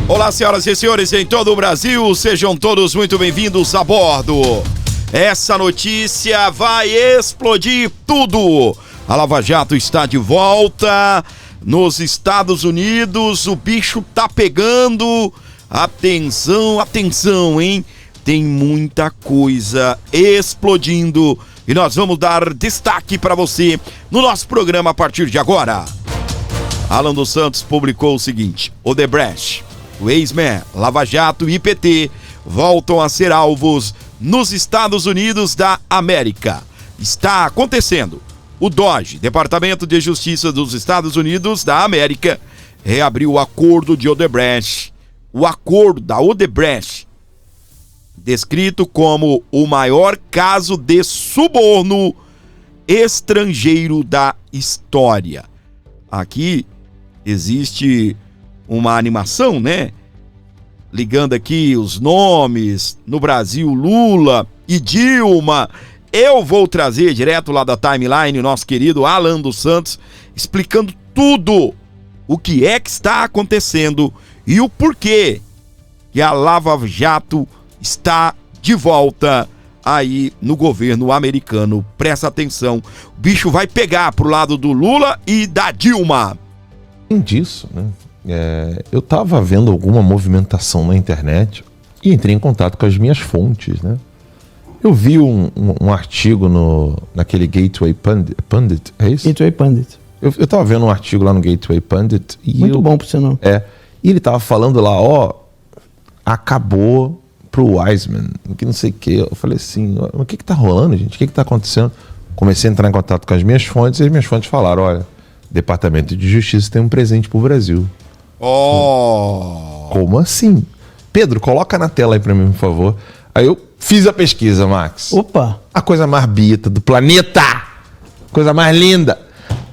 Olá, senhoras e senhores em todo o Brasil, sejam todos muito bem-vindos a bordo. Essa notícia vai explodir tudo. A Lava Jato está de volta nos Estados Unidos, o bicho tá pegando. Atenção, atenção, hein? Tem muita coisa explodindo e nós vamos dar destaque para você no nosso programa a partir de agora. Alan dos Santos publicou o seguinte: Odebrecht, o ex-MER, Lava Jato e PT voltam a ser alvos nos Estados Unidos da América. Está acontecendo. O DOJ, Departamento de Justiça dos Estados Unidos da América, reabriu o acordo de Odebrecht. O acordo da Odebrecht, descrito como o maior caso de suborno estrangeiro da história. Aqui existe uma animação, né? Ligando aqui os nomes, no Brasil Lula e Dilma. Eu vou trazer direto lá da timeline o nosso querido Alan dos Santos, explicando tudo o que é que está acontecendo e o porquê que a Lava Jato está de volta aí no governo americano. Presta atenção, o bicho vai pegar pro lado do Lula e da Dilma. Além disso, né? Eu estava vendo alguma movimentação na internet e entrei em contato com as minhas fontes, né? Eu vi um artigo naquele Gateway Pundit, é isso? Gateway Pundit. Eu estava vendo um artigo lá no Gateway Pundit. Muito bom, por sinal. E ele estava falando lá, acabou pro Wiseman, que não sei o que. Eu falei assim, o que tá rolando, gente? O que tá acontecendo? Comecei a entrar em contato com as minhas fontes e as minhas fontes falaram, olha, Departamento de Justiça tem um presente pro Brasil. Como assim? Pedro, coloca na tela aí pra mim, por favor. Aí eu fiz a pesquisa, Max. Opa! A coisa mais bita do planeta! Coisa mais linda!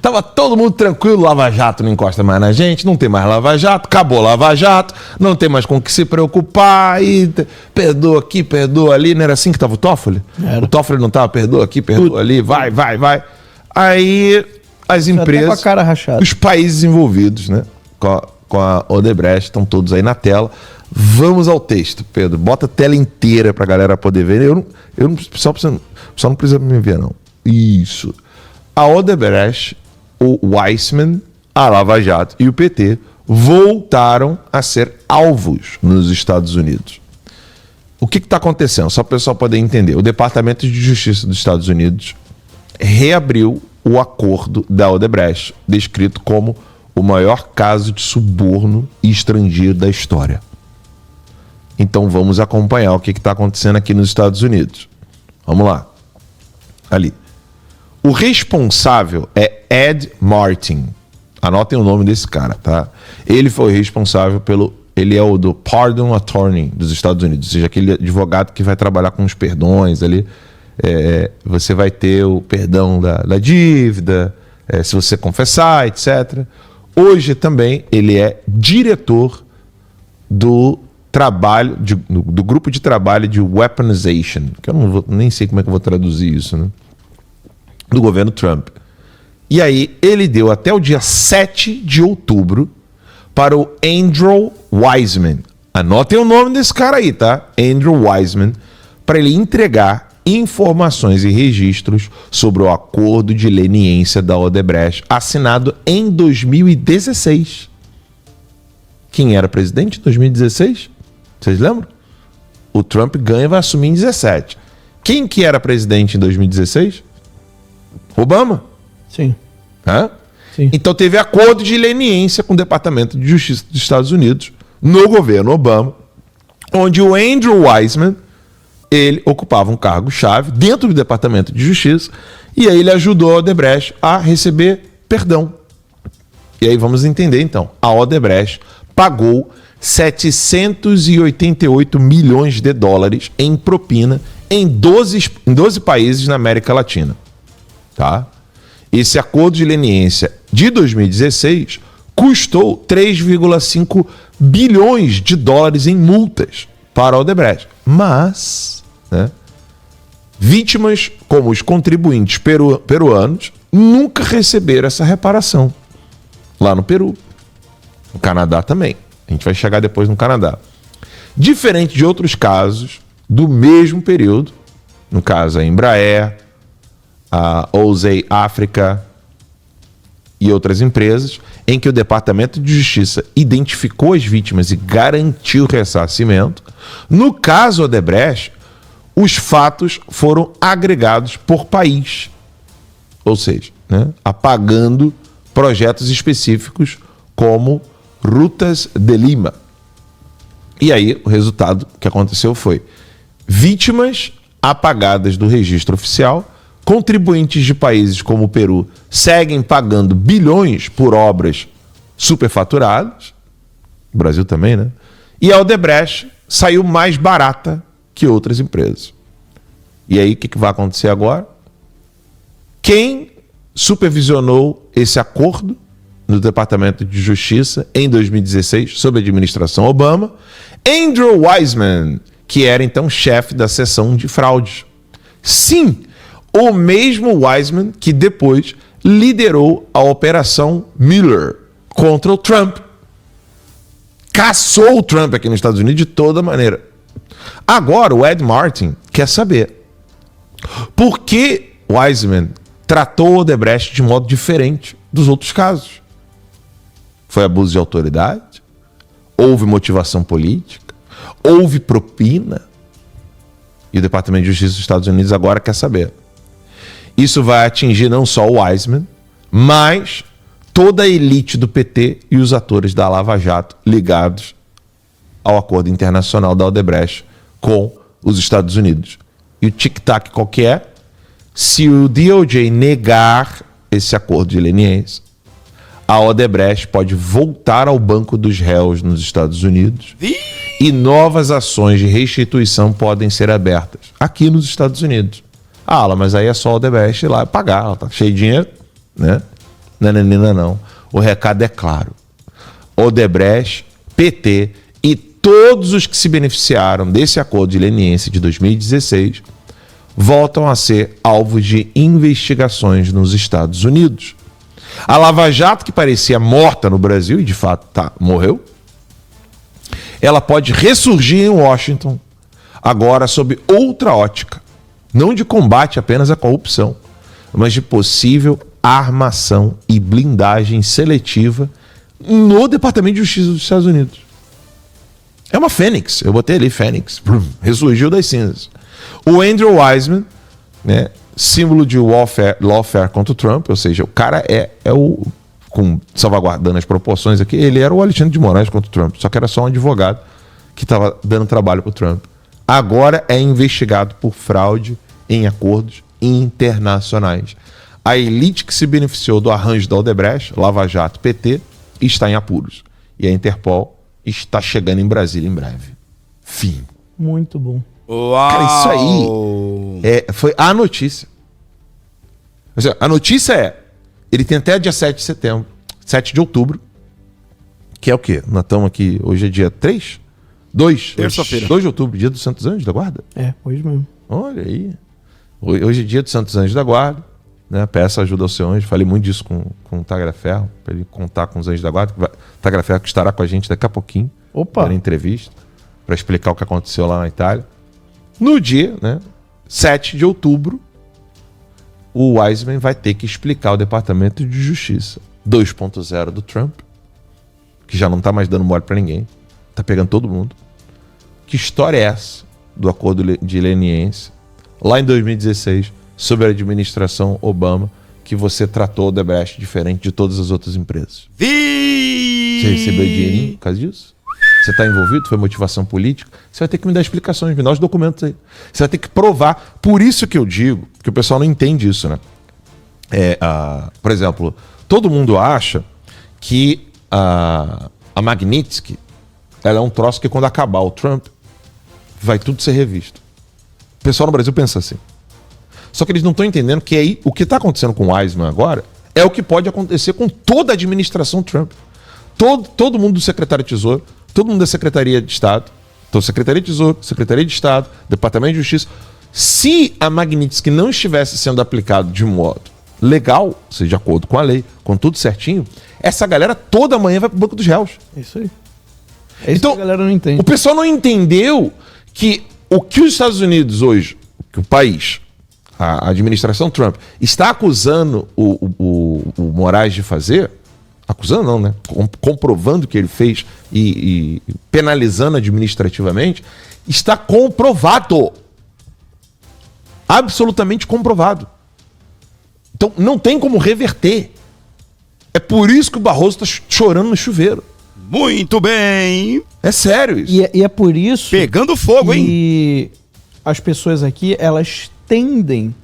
Tava todo mundo tranquilo, Lava Jato não encosta mais na gente, não tem mais Lava Jato, acabou Lava Jato, não tem mais com o que se preocupar, e perdoa aqui, perdoa ali, não era assim que tava o Toffoli? Era. O Toffoli não tava, perdoa aqui, perdoa ali, vai. Aí as empresas, com a cara rachada. os países envolvidos, né, com a Odebrecht, estão todos aí na tela. Vamos ao texto, Pedro, bota a tela inteira pra galera poder ver, eu não só não precisa me ver não. Isso. A Odebrecht, o Wiseman, a Lava Jato e o PT voltaram a ser alvos nos Estados Unidos. O que está acontecendo? Só para o pessoal poder entender. O Departamento de Justiça dos Estados Unidos reabriu o acordo da Odebrecht, descrito como o maior caso de suborno estrangeiro da história. Então vamos acompanhar o que está acontecendo aqui nos Estados Unidos. Vamos lá. Ali. O responsável é Ed Martin. Anotem o nome desse cara, tá? Ele foi responsável ele é o do Pardon Attorney dos Estados Unidos, ou seja, aquele advogado que vai trabalhar com os perdões ali. Você vai ter o perdão da dívida, se você confessar, etc. Hoje também ele é diretor do grupo de trabalho de weaponization, que eu nem sei como é que eu vou traduzir isso, né? Do governo Trump. E aí ele deu até o dia 7 de outubro para o Andrew Wiseman. Anotem o nome desse cara aí, tá? Andrew Wiseman, para ele entregar informações e registros sobre o acordo de leniência da Odebrecht, assinado em 2016. Quem era presidente em 2016? Vocês lembram? O Trump ganha e vai assumir em 2017. Quem que era presidente em 2016? Obama. Sim. Hã? Sim. Então teve acordo de leniência com o Departamento de Justiça dos Estados Unidos no governo Obama, onde o Andrew Wiseman, ele ocupava um cargo-chave dentro do Departamento de Justiça, e aí ele ajudou a Odebrecht a receber perdão. E aí vamos entender então. A Odebrecht pagou 788 milhões de dólares em propina em 12 países na América Latina. Tá? Esse acordo de leniência de 2016 custou 3,5 bilhões de dólares em multas para a Odebrecht. Mas, né, vítimas como os contribuintes peruanos nunca receberam essa reparação. Lá no Peru. No Canadá também. A gente vai chegar depois no Canadá. Diferente de outros casos do mesmo período, no caso a Embraer, a Osei África e outras empresas, em que o Departamento de Justiça identificou as vítimas e garantiu o ressarcimento. No caso Odebrecht, os fatos foram agregados por país, ou seja, né, apagando projetos específicos como Rutas de Lima. E aí o resultado que aconteceu foi vítimas apagadas do registro oficial. Contribuintes de países como o Peru seguem pagando bilhões por obras superfaturadas. O Brasil também, né? E a Odebrecht saiu mais barata que outras empresas. E aí o que vai acontecer agora? Quem supervisionou esse acordo no Departamento de Justiça em 2016, sob a administração Obama? Andrew Weissmann, que era então chefe da seção de fraudes. Sim, o mesmo Weissmann que depois liderou a Operação Miller contra o Trump. Caçou o Trump aqui nos Estados Unidos de toda maneira. Agora o Ed Martin quer saber por que Weissmann tratou o Odebrecht de modo diferente dos outros casos. Foi abuso de autoridade? Houve motivação política? Houve propina? E o Departamento de Justiça dos Estados Unidos agora quer saber. Isso vai atingir não só o Weissmann, mas toda a elite do PT e os atores da Lava Jato ligados ao acordo internacional da Odebrecht com os Estados Unidos. E o tic-tac qual que é? Se o DOJ negar esse acordo de leniência, a Odebrecht pode voltar ao banco dos réus nos Estados Unidos e novas ações de restituição podem ser abertas aqui nos Estados Unidos. Ah, mas aí é só a Odebrecht ir lá pagar, ela tá cheia de dinheiro, né? Não. O recado é claro. Odebrecht, PT e todos os que se beneficiaram desse acordo de leniência de 2016 voltam a ser alvos de investigações nos Estados Unidos. A Lava Jato, que parecia morta no Brasil, e de fato morreu, ela pode ressurgir em Washington, agora sob outra ótica, não de combate apenas à corrupção, mas de possível armação e blindagem seletiva no Departamento de Justiça dos Estados Unidos. É uma fênix, eu botei ali fênix, ressurgiu das cinzas. O Andrew Weissmann, né, símbolo de lawfare contra o Trump, ou seja, o cara é o, com salvaguardando as proporções aqui, ele era o Alexandre de Moraes contra o Trump, só que era só um advogado que estava dando trabalho para o Trump. Agora é investigado por fraude em acordos internacionais. A elite que se beneficiou do arranjo da Odebrecht, Lava Jato, PT, está em apuros. E a Interpol está chegando em Brasília em breve. Fim. Muito bom. Uau! Cara, isso aí foi a notícia. Ou seja, a notícia é, ele tem até dia 7 de setembro, 7 de outubro, que é o quê? Nós estamos aqui, hoje é dia 3? 2? Terça-feira. 2 de outubro, dia dos Santos Anjos da Guarda. É, hoje mesmo. Olha aí. Hoje é dia dos Santos Anjos da Guarda, né? Peça ajuda ao seu anjo. Falei muito disso com o Tagliaferro, para ele contar com os anjos da guarda. Tagliaferro que estará com a gente daqui a pouquinho. Opa! Na entrevista, para explicar o que aconteceu lá na Itália. No dia, né, 7 de outubro, o Weissmann vai ter que explicar ao Departamento de Justiça 2.0 do Trump, que já não está mais dando mole para ninguém, está pegando todo mundo. Que história é essa do acordo de leniência, lá em 2016, sob a administração Obama, que você tratou o Odebrecht diferente de todas as outras empresas? Você recebeu dinheirinho por causa disso? Você está envolvido? Foi motivação política? Você vai ter que me dar explicações, me dar os documentos aí. Você vai ter que provar. Por isso que eu digo, que o pessoal não entende isso, né? Por exemplo, todo mundo acha que a Magnitsky, ela é um troço que quando acabar o Trump, vai tudo ser revisto. O pessoal no Brasil pensa assim. Só que eles não estão entendendo que aí, o que está acontecendo com o Weissmann agora é o que pode acontecer com toda a administração Trump. Todo mundo do secretário de Tesouro, todo mundo da Secretaria de Estado, então Secretaria de Tesouro, Secretaria de Estado, Departamento de Justiça, se a Magnitsky não estivesse sendo aplicado de modo legal, ou seja, de acordo com a lei, com tudo certinho, essa galera toda manhã vai para o banco dos réus. É isso aí. É isso Então, que a galera não entende. o pessoal não entendeu que o que os Estados Unidos hoje, que o país, a administração Trump, está acusando o Moraes de fazer, acusando não, né? Comprovando que ele fez e penalizando administrativamente, está comprovado. Absolutamente comprovado. Então não tem como reverter. É por isso que o Barroso está chorando no chuveiro. Muito bem. É sério isso. E é por isso Pegando fogo, hein? que as pessoas aqui, elas tendem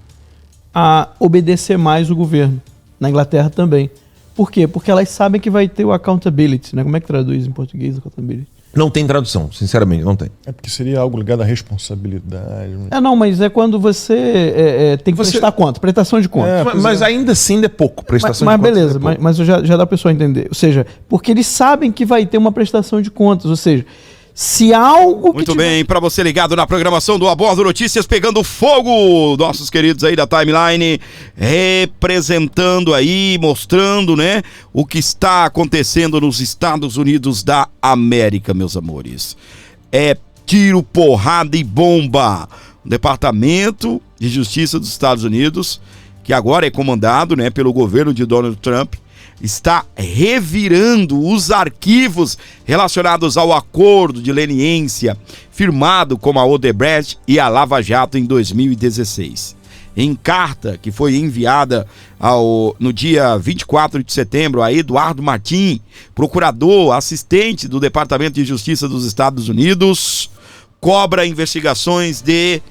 a obedecer mais o governo. Na Inglaterra também. Por quê? Porque elas sabem que vai ter o accountability, né? Como é que traduz em português accountability? Não tem tradução, sinceramente, não tem. É porque seria algo ligado à responsabilidade. Não, mas é quando você tem que prestar conta, prestação de conta. Mas ainda assim é pouco, prestação Mas de contas. beleza, é pouco. mas já dá pra pessoa entender. Ou seja, porque eles sabem que vai ter uma prestação de contas. Ou seja, se algo que Muito bem, para você ligado na programação do A Bordo Notícias, pegando fogo, nossos queridos aí da Timeline, representando aí, mostrando, né, o que está acontecendo nos Estados Unidos da América, meus amores. É tiro, porrada e bomba. O Departamento de Justiça dos Estados Unidos, que agora é comandado, né, pelo governo de Donald Trump, está revirando os arquivos relacionados ao acordo de leniência firmado com a Odebrecht e a Lava Jato em 2016. Em carta que foi enviada no dia 24 de setembro a Eduardo Martin, procurador assistente do Departamento de Justiça dos Estados Unidos, cobra investigações de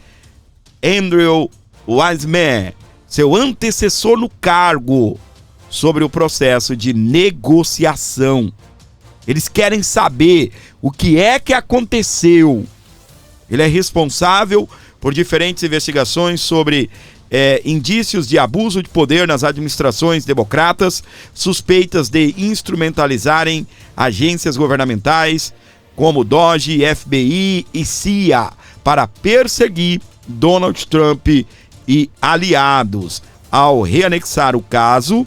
Andrew Weissmann, seu antecessor no cargo, sobre o processo de negociação. Eles querem saber o que é que aconteceu. Ele é responsável por diferentes investigações sobre indícios de abuso de poder nas administrações democratas, suspeitas de instrumentalizarem agências governamentais como DOGE, FBI e CIA para perseguir Donald Trump e aliados. Ao reanexar o caso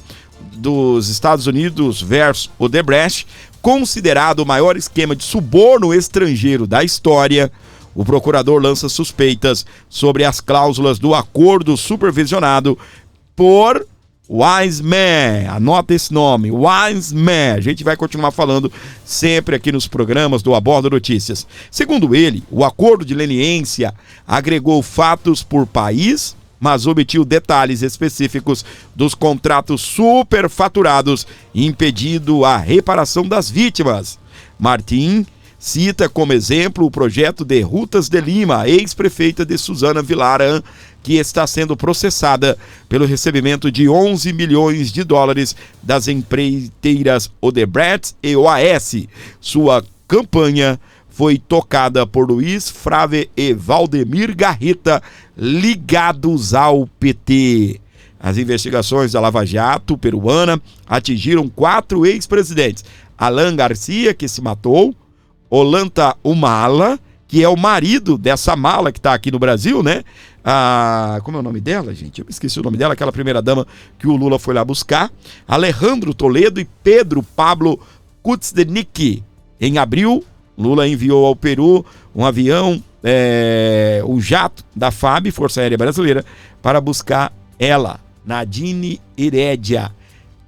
dos Estados Unidos versus Odebrecht, considerado o maior esquema de suborno estrangeiro da história, o procurador lança suspeitas sobre as cláusulas do acordo supervisionado por Weissmann. Anota esse nome, Weissmann. A gente vai continuar falando sempre aqui nos programas do A Bordo Notícias. Segundo ele, o acordo de leniência agregou fatos por país, mas omitiu detalhes específicos dos contratos superfaturados, impedindo a reparação das vítimas. Martin cita como exemplo o projeto de Rutas de Lima, ex-prefeita de Susana Villaran, que está sendo processada pelo recebimento de 11 milhões de dólares das empreiteiras Odebrecht e OAS. Sua campanha foi tocada por Luiz Frave e Valdemir Garreta, ligados ao PT. As investigações da Lava Jato peruana atingiram 4 ex-presidentes. Alan Garcia, que se matou, Ollanta Humala, que é o marido dessa mala que está aqui no Brasil, né? Como é o nome dela, gente? Eu esqueci o nome dela, aquela primeira-dama que o Lula foi lá buscar. Alejandro Toledo e Pedro Pablo Kuczynski. Em abril, Lula enviou ao Peru um avião, o jato da FAB, Força Aérea Brasileira, para buscar ela, Nadine Heredia,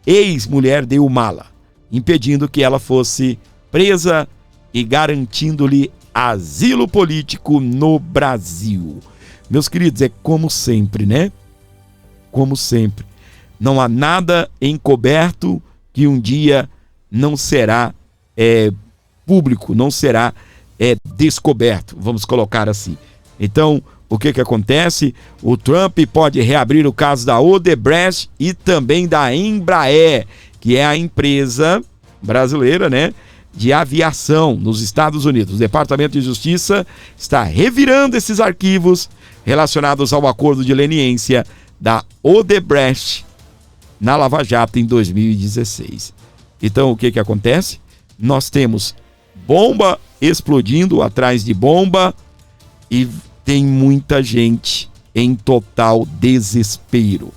ex-mulher de Humala, impedindo que ela fosse presa e garantindo-lhe asilo político no Brasil. Meus queridos, é como sempre, né? Como sempre. Não há nada encoberto que um dia não será público, não será descoberto, vamos colocar assim. Então, o que acontece? O Trump pode reabrir o caso da Odebrecht e também da Embraer, que é a empresa brasileira, né, de aviação nos Estados Unidos. O Departamento de Justiça está revirando esses arquivos relacionados ao acordo de leniência da Odebrecht na Lava Jato em 2016. Então, o que acontece? Nós temos bomba explodindo atrás de bomba e tem muita gente em total desespero.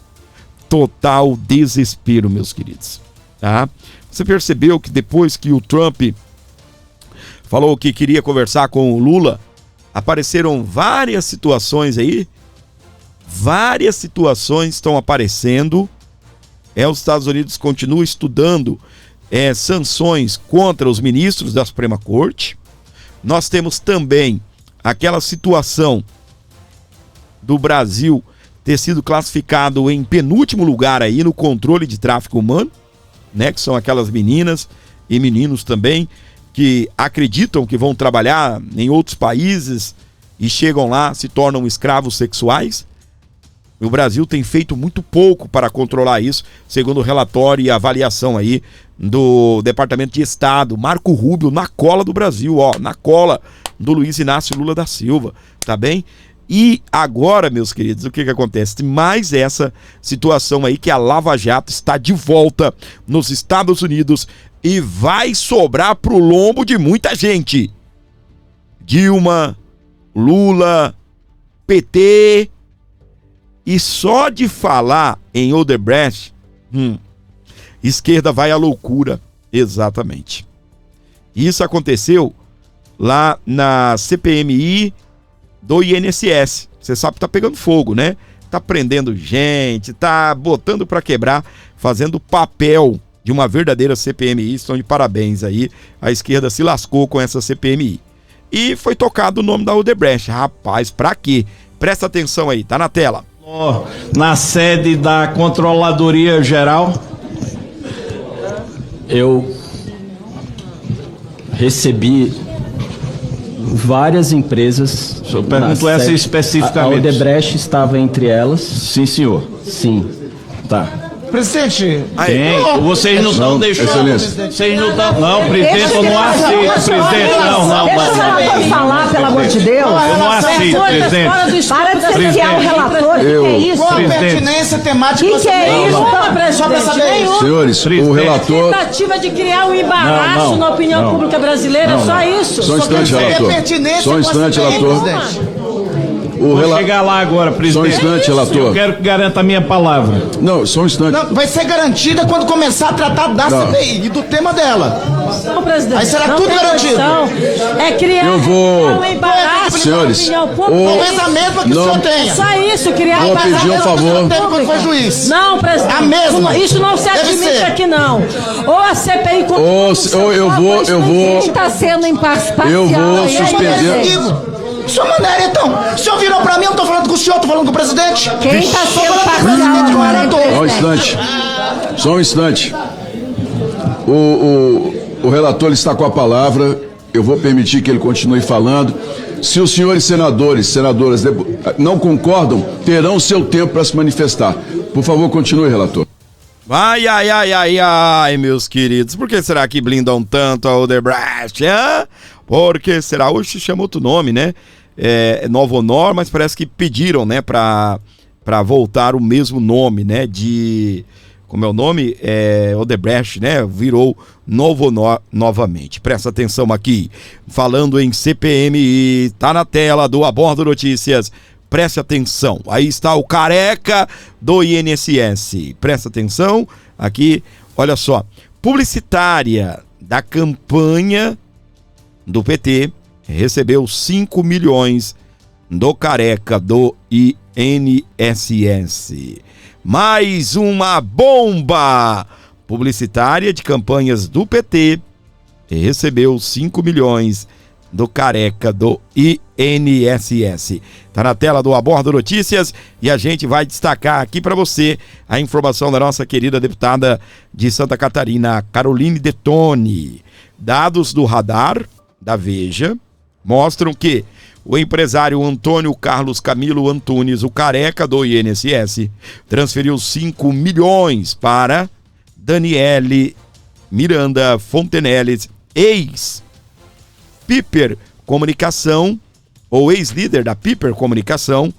Total desespero, meus queridos. Tá? Você percebeu que depois que o Trump falou que queria conversar com o Lula. Apareceram várias situações aí. Várias situações estão aparecendo. Os Estados Unidos continuam estudando sanções contra os ministros da Suprema Corte. Nós temos também aquela situação do Brasil ter sido classificado em penúltimo lugar aí no controle de tráfico humano, né? Que são aquelas meninas e meninos também que acreditam que vão trabalhar em outros países e chegam lá, se tornam escravos sexuais. O Brasil tem feito muito pouco para controlar isso, segundo o relatório e a avaliação aí do Departamento de Estado, Marco Rubio, na cola do Brasil, na cola do Luiz Inácio Lula da Silva, tá bem? E agora, meus queridos, o que acontece? Tem mais essa situação aí que a Lava Jato está de volta nos Estados Unidos e vai sobrar pro lombo de muita gente. Dilma, Lula, PT... E só de falar em Odebrecht, esquerda vai à loucura. Exatamente. Isso aconteceu lá na CPMI do INSS. Você sabe que tá pegando fogo, né? Tá prendendo gente, tá botando para quebrar, fazendo papel de uma verdadeira CPMI. Estão de parabéns aí. A esquerda se lascou com essa CPMI. E foi tocado o nome da Odebrecht. Rapaz, pra quê? Presta atenção aí, tá na tela. Na sede da Controladoria Geral, eu recebi várias empresas. Eu pergunto essa especificamente. A Odebrecht estava entre elas. Sim, senhor. Sim. Tá. Presidente, Vocês não estão deixando. Vocês não estão. Não, presidente, eu não aceito, presidente. Não. Deixa o relator falar, pelo amor de Deus. Eu não aceito, presidente. Para de cercear o relator. O que é isso? qual a pertinência temática? O que é isso? Só pra saber. Senhores, o relator... Tentativa de criar um embaraço na opinião pública brasileira, só isso. Só um instante, relator. Só um instante, relator. Vou chegar lá agora, presidente. Só um instante, relator. Eu quero que garanta a minha palavra. Não, só um instante. Não, vai ser garantida quando começar a tratar da CPI e do tema dela. Não, presidente. Aí será tudo garantido. É criar Eu um embaraço senhores, na opinião pública. Talvez a mesma que o senhor tenha. Só isso, criar Vou pedir um favor. Quando foi juiz. Não, presidente. A mesma. Isso não se Deve admite ser. aqui, não. Ou a CPI... Ou eu vou... Quem está sendo imparcial? Eu vou suspender... Sua maneira, então. O senhor virou pra mim, eu não tô falando com o senhor, tô falando com o presidente. Quem está sendo Só imparcial? Só um instante. Só um instante. O relator ele está com a palavra. Eu vou permitir que ele continue falando. Se os senhores senadoras não concordam, terão seu tempo para se manifestar. Por favor, continue, relator. Ai, meus queridos. Por que será que blindam tanto a Odebrecht? Por que será? Hoje chama outro nome, né? Novo Honor, mas parece que pediram, né? Pra voltar o mesmo nome, né? Como é o nome? Odebrecht, né? Virou Novo Honor novamente. Presta atenção aqui. Falando em CPMI, tá na tela do Abordo Notícias. Preste atenção, aí está o careca do INSS. Presta atenção, aqui, olha só. Publicitária da campanha do PT recebeu 5 milhões do careca do INSS. Mais uma bomba! Publicitária de campanhas do PT recebeu 5 milhões do careca do INSS. Tá na tela do Abordo Notícias e a gente vai destacar aqui para você a informação da nossa querida deputada de Santa Catarina, Caroline Detoni. Dados do radar da Veja mostram que o empresário Antônio Carlos Camilo Antunes, o careca do INSS, transferiu 5 milhões para Daniele Miranda Fontenelles, Piper Comunicação, ou ex-líder da Piper Comunicação,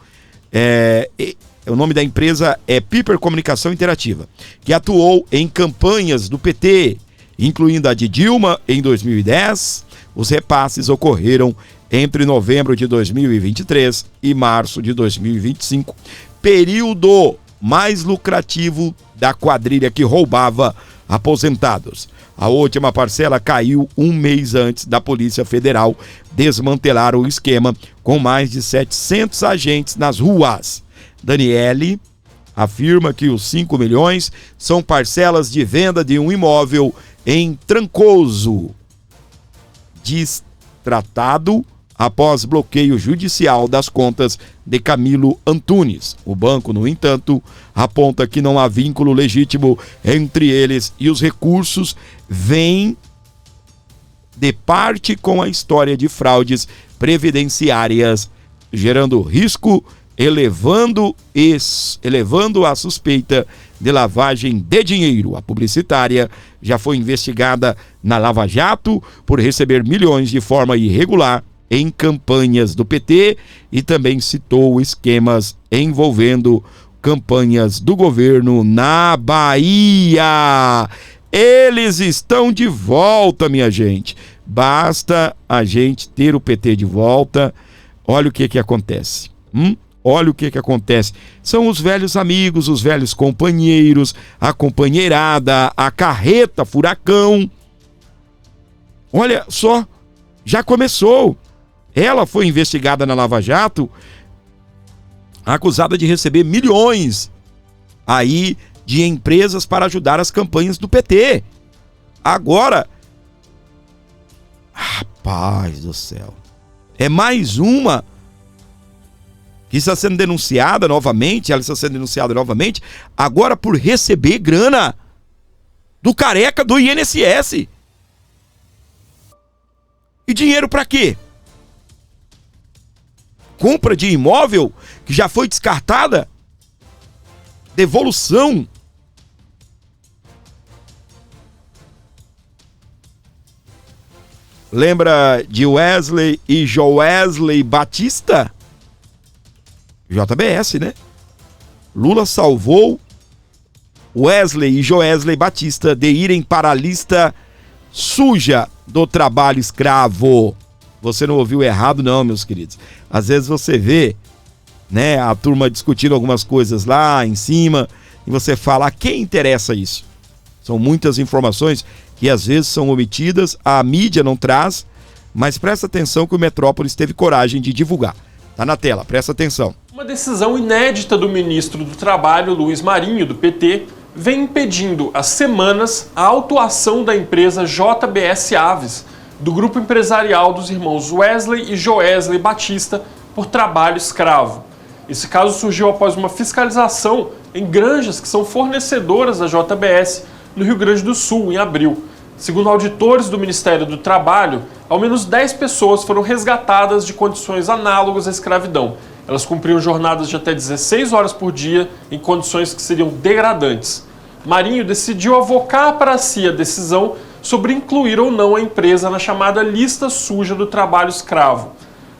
o nome da empresa é Piper Comunicação Interativa, que atuou em campanhas do PT, incluindo a de Dilma em 2010. Os repasses ocorreram entre novembro de 2023 e março de 2025, período mais lucrativo da quadrilha que roubava aposentados. A última parcela caiu um mês antes da Polícia Federal desmantelar o esquema com mais de 700 agentes nas ruas. Daniele afirma que os 5 milhões são parcelas de venda de um imóvel em Trancoso, destratado após bloqueio judicial das contas de Camilo Antunes. O banco, no entanto, aponta que não há vínculo legítimo entre eles e os recursos vêm de parte com a história de fraudes previdenciárias, gerando risco, elevando a suspeita de lavagem de dinheiro. A publicitária já foi investigada na Lava Jato por receber milhões de forma irregular em campanhas do PT e também citou esquemas envolvendo campanhas do governo na Bahia. Eles estão de volta, minha gente. Basta a gente ter o PT de volta. Olha o que acontece. Olha o que acontece. São os velhos amigos, os velhos companheiros, a companheirada, a carreta furacão. Olha só, já começou. Ela foi investigada na Lava Jato, acusada de receber milhões aí de empresas para ajudar as campanhas do PT. Agora, rapaz do céu, é mais uma que está sendo denunciada novamente, ela está sendo denunciada novamente, agora por receber grana do careca do INSS. E dinheiro para quê? Compra de imóvel que já foi descartada? Devolução? Lembra de Wesley e Joesley Batista? JBS, né? Lula salvou Wesley e Joesley Batista de irem para a lista suja do trabalho escravo. Você não ouviu errado não, meus queridos. Às vezes você vê, né, a turma discutindo algumas coisas lá em cima e você fala, a quem interessa isso? São muitas informações que às vezes são omitidas, a mídia não traz, mas presta atenção que o Metrópolis teve coragem de divulgar. Tá na tela, presta atenção. Uma decisão inédita do ministro do Trabalho, Luiz Marinho, do PT, vem impedindo há semanas a autuação da empresa JBS Aves, do grupo empresarial dos irmãos Wesley e Joesley Batista, por trabalho escravo. Esse caso surgiu após uma fiscalização em granjas que são fornecedoras da JBS no Rio Grande do Sul, em abril. Segundo auditores do Ministério do Trabalho, ao menos 10 pessoas foram resgatadas de condições análogas à escravidão. Elas cumpriam jornadas de até 16 horas por dia em condições que seriam degradantes. Marinho decidiu avocar para si a decisão sobre incluir ou não a empresa na chamada lista suja do trabalho escravo.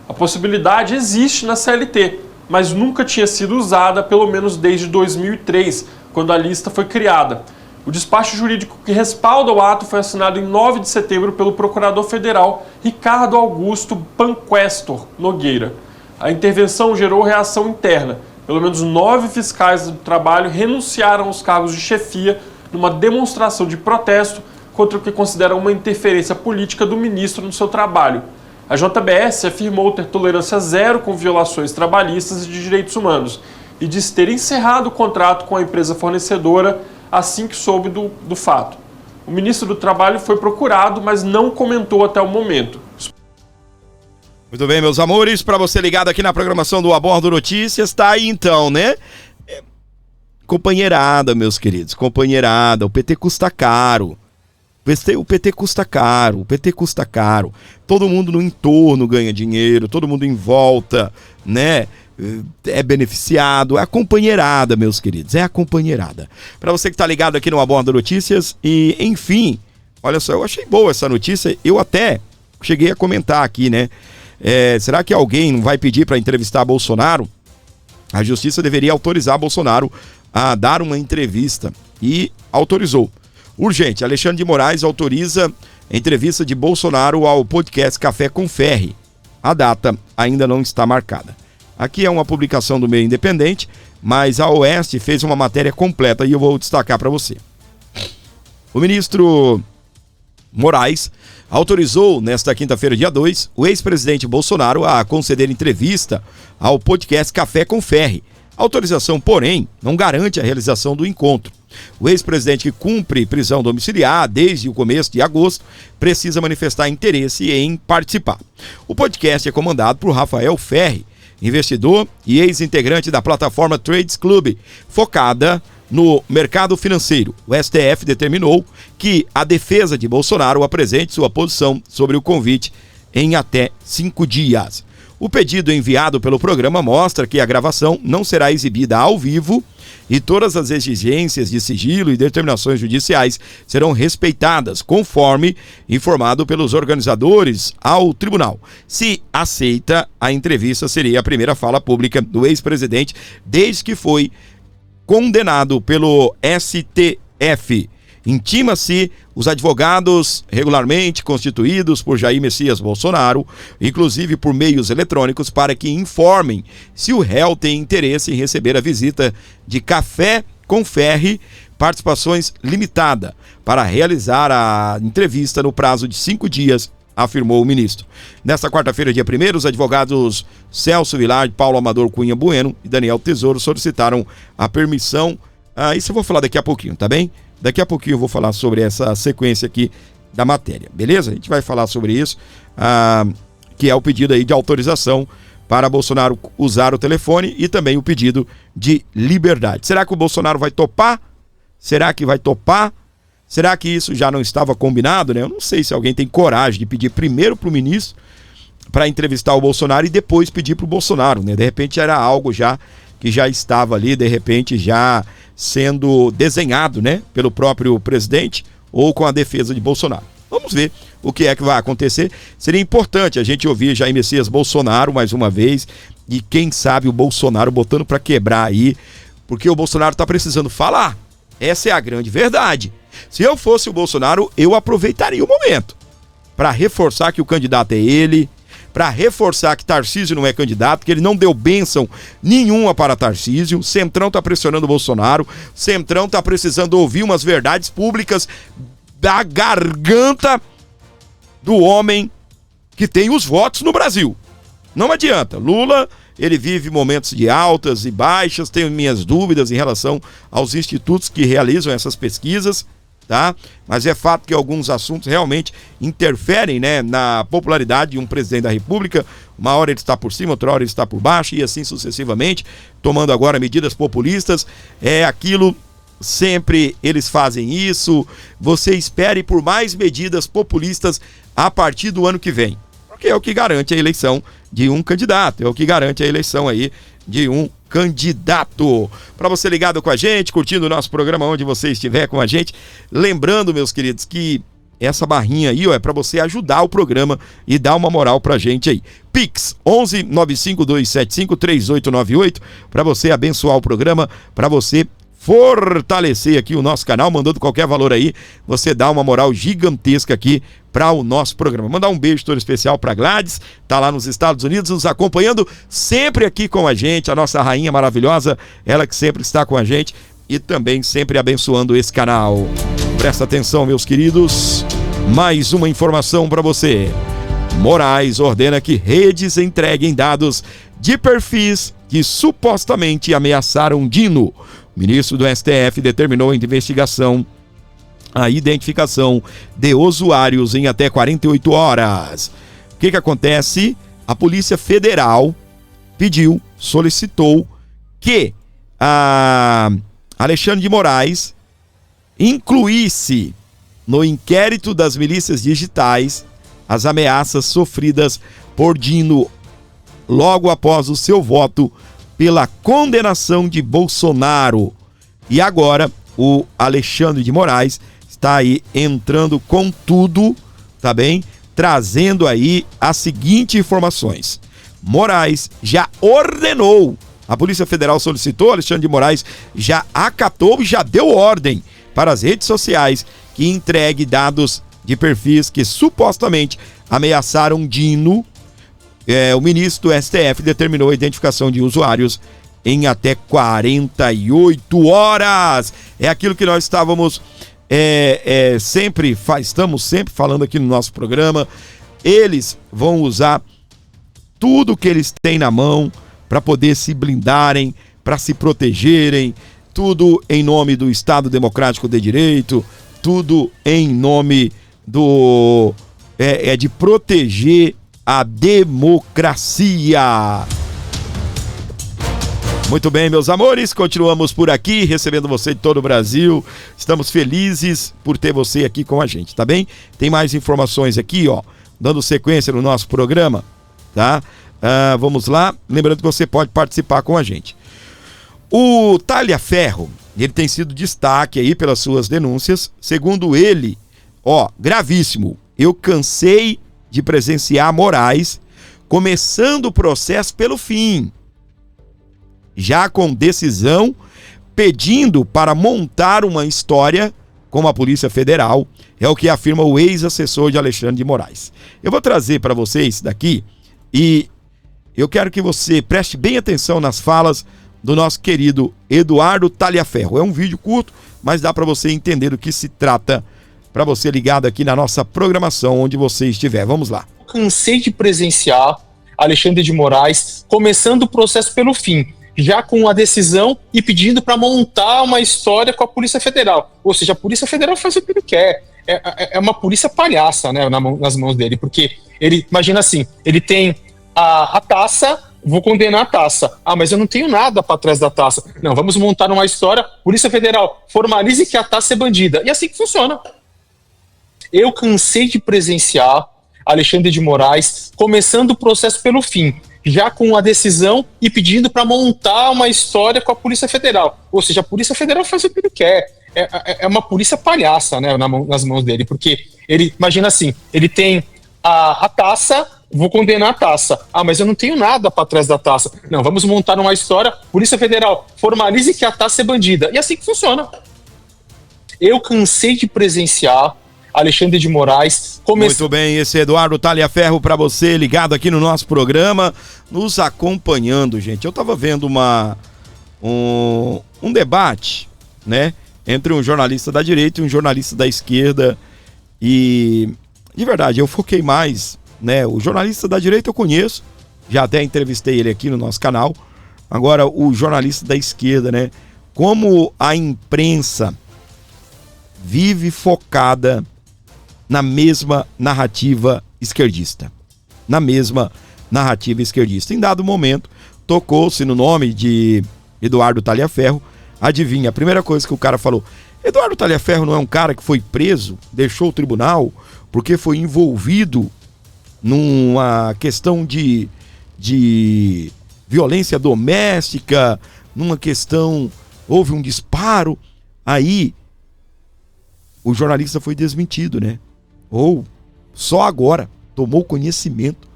A possibilidade existe na CLT, mas nunca tinha sido usada, pelo menos desde 2003, quando a lista foi criada. O despacho jurídico que respalda o ato foi assinado em 9 de setembro pelo procurador federal Ricardo Augusto Panquestor Nogueira. A intervenção gerou reação interna. Pelo menos 9 fiscais do trabalho renunciaram aos cargos de chefia numa demonstração de protesto contra o que considera uma interferência política do ministro no seu trabalho. A JBS afirmou ter tolerância zero com violações trabalhistas e de direitos humanos e diz ter encerrado o contrato com a empresa fornecedora assim que soube do fato. O ministro do Trabalho foi procurado, mas não comentou até o momento. Muito bem, meus amores, para você ligado aqui na programação do Abordo Notícias, tá aí então, né? Companheirada, meus queridos, companheirada, o PT custa caro. O PT custa caro, o PT custa caro. Todo mundo no entorno ganha dinheiro, todo mundo em volta, né? É beneficiado, é a companheirada, meus queridos, é a companheirada. Para você que tá ligado aqui no Abordo Notícias e, enfim, olha só, eu achei boa essa notícia, eu até cheguei a comentar aqui, né? Será que alguém vai pedir para entrevistar Bolsonaro? A justiça deveria autorizar Bolsonaro a dar uma entrevista e autorizou. Urgente, Alexandre de Moraes autoriza entrevista de Bolsonaro ao podcast Café com Ferri. A data ainda não está marcada. Aqui é uma publicação do Meio Independente, mas a Oeste fez uma matéria completa e eu vou destacar para você. O ministro Moraes autorizou, nesta quinta-feira, dia 2, o ex-presidente Bolsonaro a conceder entrevista ao podcast Café com Ferri. A autorização, porém, não garante a realização do encontro. O ex-presidente, que cumpre prisão domiciliar desde o começo de agosto, precisa manifestar interesse em participar. O podcast é comandado por Rafael Ferri, investidor e ex-integrante da plataforma Trades Club, focada no mercado financeiro. O STF determinou que a defesa de Bolsonaro apresente sua posição sobre o convite em até 5 dias. O pedido enviado pelo programa mostra que a gravação não será exibida ao vivo e todas as exigências de sigilo e determinações judiciais serão respeitadas, conforme informado pelos organizadores ao tribunal. Se aceita, a entrevista seria a primeira fala pública do ex-presidente desde que foi condenado pelo STF. Intima-se os advogados regularmente constituídos por Jair Messias Bolsonaro, inclusive por meios eletrônicos, para que informem se o réu tem interesse em receber a visita de Café com Ferri, participações limitada, para realizar a entrevista no prazo de 5 dias, afirmou o ministro. Nesta quarta-feira, dia 1º, os advogados Celso Vilar, Paulo Amador Cunha Bueno e Daniel Tesouro solicitaram a permissão. Isso eu vou falar daqui a pouquinho, tá bem? Daqui a pouquinho eu vou falar sobre essa sequência aqui da matéria, beleza? A gente vai falar sobre isso, que é o pedido aí de autorização para Bolsonaro usar o telefone e também o pedido de liberdade. Será que o Bolsonaro vai topar? Será que vai topar? Será que isso já não estava combinado, né? Eu não sei se alguém tem coragem de pedir primeiro para o ministro para entrevistar o Bolsonaro e depois pedir para o Bolsonaro, né? De repente era algo já que já estava ali, de repente já sendo desenhado, né? Pelo próprio presidente ou com a defesa de Bolsonaro. Vamos ver o que é que vai acontecer. Seria importante a gente ouvir Jair Messias Bolsonaro mais uma vez e quem sabe o Bolsonaro botando para quebrar aí, porque o Bolsonaro está precisando falar. Essa é a grande verdade. Se eu fosse o Bolsonaro, eu aproveitaria o momento para reforçar que o candidato é ele, para reforçar que Tarcísio não é candidato, que ele não deu bênção nenhuma para Tarcísio. O Centrão está pressionando o Bolsonaro, o Centrão está precisando ouvir umas verdades públicas da garganta do homem que tem os votos no Brasil. Não adianta. Lula, ele vive momentos de altas e baixas, tenho minhas dúvidas em relação aos institutos que realizam essas pesquisas, tá? Mas é fato que alguns assuntos realmente interferem, né, na popularidade de um presidente da República. Uma hora ele está por cima, outra hora ele está por baixo e assim sucessivamente, tomando agora medidas populistas. É aquilo, sempre eles fazem isso. Você espere por mais medidas populistas a partir do ano que vem, porque é o que garante a eleição de um candidato, é o que garante a eleição aí de um candidato. Para você ligado com a gente, curtindo o nosso programa onde você estiver com a gente, lembrando, meus queridos, que essa barrinha aí, ó, é para você ajudar o programa e dar uma moral pra gente aí. Pix 11 95275 3898 para você abençoar o programa, para você fortalecer aqui o nosso canal, mandando qualquer valor aí, você dá uma moral gigantesca aqui para o nosso programa. Mandar um beijo todo especial para Gladys, tá lá nos Estados Unidos, nos acompanhando sempre aqui com a gente, a nossa rainha maravilhosa, ela que sempre está com a gente e também sempre abençoando esse canal. Presta atenção, meus queridos, mais uma informação para você. Moraes ordena que redes entreguem dados de perfis que supostamente ameaçaram Dino. O ministro do STF determinou a investigação, a identificação de usuários em até 48 horas. O que acontece? A Polícia Federal solicitou que Alexandre de Moraes incluísse no inquérito das milícias digitais as ameaças sofridas por Dino logo após o seu voto pela condenação de Bolsonaro. E agora o Alexandre de Moraes está aí entrando com tudo, tá bem? Trazendo aí as seguintes informações. Moraes já ordenou, a Polícia Federal solicitou, Alexandre de Moraes já acatou, já deu ordem para as redes sociais que entregue dados de perfis que supostamente ameaçaram Dino. O ministro do STF determinou a identificação de usuários em até 48 horas. É aquilo que nós estávamos estamos sempre falando aqui no nosso programa, eles vão usar tudo que eles têm na mão para poder se blindarem, para se protegerem, tudo em nome do Estado Democrático de Direito, tudo em nome de proteger a democracia. Muito bem, meus amores, continuamos por aqui, recebendo você de todo o Brasil. Estamos felizes por ter você aqui com a gente, tá bem? Tem mais informações aqui, ó, dando sequência no nosso programa, tá? Vamos lá, lembrando que você pode participar com a gente. O Talhaferro, ele tem sido destaque aí pelas suas denúncias. Segundo ele, gravíssimo, eu cansei de presenciar Moraes começando o processo pelo fim, já com decisão pedindo para montar uma história com a Polícia Federal, é o que afirma o ex-assessor de Alexandre de Moraes. Eu vou trazer para vocês daqui e eu quero que você preste bem atenção nas falas do nosso querido Eduardo Talhaferro. É um vídeo curto, mas dá para você entender do que se trata, para você ligado aqui na nossa programação, onde você estiver. Vamos lá. Cansei de presenciar Alexandre de Moraes começando o processo pelo fim, já com a decisão e pedindo para montar uma história com a Polícia Federal. Ou seja, a Polícia Federal faz o que ele quer. É uma polícia palhaça, né, nas mãos dele, porque ele, imagina assim, ele tem a taça, vou condenar a taça. Mas eu não tenho nada para trás da taça. Não, vamos montar uma história, Polícia Federal, formalize que a taça é bandida. E é assim que funciona. Eu cansei de presenciar Alexandre de Moraes começando o processo pelo fim, já com a decisão e pedindo para montar uma história com a Polícia Federal. Ou seja, a Polícia Federal faz o que ele quer. É uma polícia palhaça, né, nas mãos dele, porque ele, imagina assim, ele tem a taça, vou condenar a taça. Mas eu não tenho nada para trás da taça. Não, vamos montar uma história, Polícia Federal, formalize que a taça é bandida. E é assim que funciona. Eu cansei de presenciar Alexandre de Moraes Muito bem, esse é Eduardo Talhaferro para você, ligado aqui no nosso programa, nos acompanhando, gente. Eu tava vendo um debate, né, entre um jornalista da direita e um jornalista da esquerda, e de verdade, eu foquei mais, né, o jornalista da direita eu conheço, já até entrevistei ele aqui no nosso canal. Agora, o jornalista da esquerda, né, como a imprensa vive focada na mesma narrativa esquerdista. Em dado momento, tocou-se no nome de Eduardo Talhaferro. Adivinha, a primeira coisa que o cara falou: Eduardo Talhaferro não é um cara que foi preso, deixou o tribunal, porque foi envolvido numa questão de violência doméstica, houve um disparo. Aí, o jornalista foi desmentido, né? Ou só agora tomou conhecimento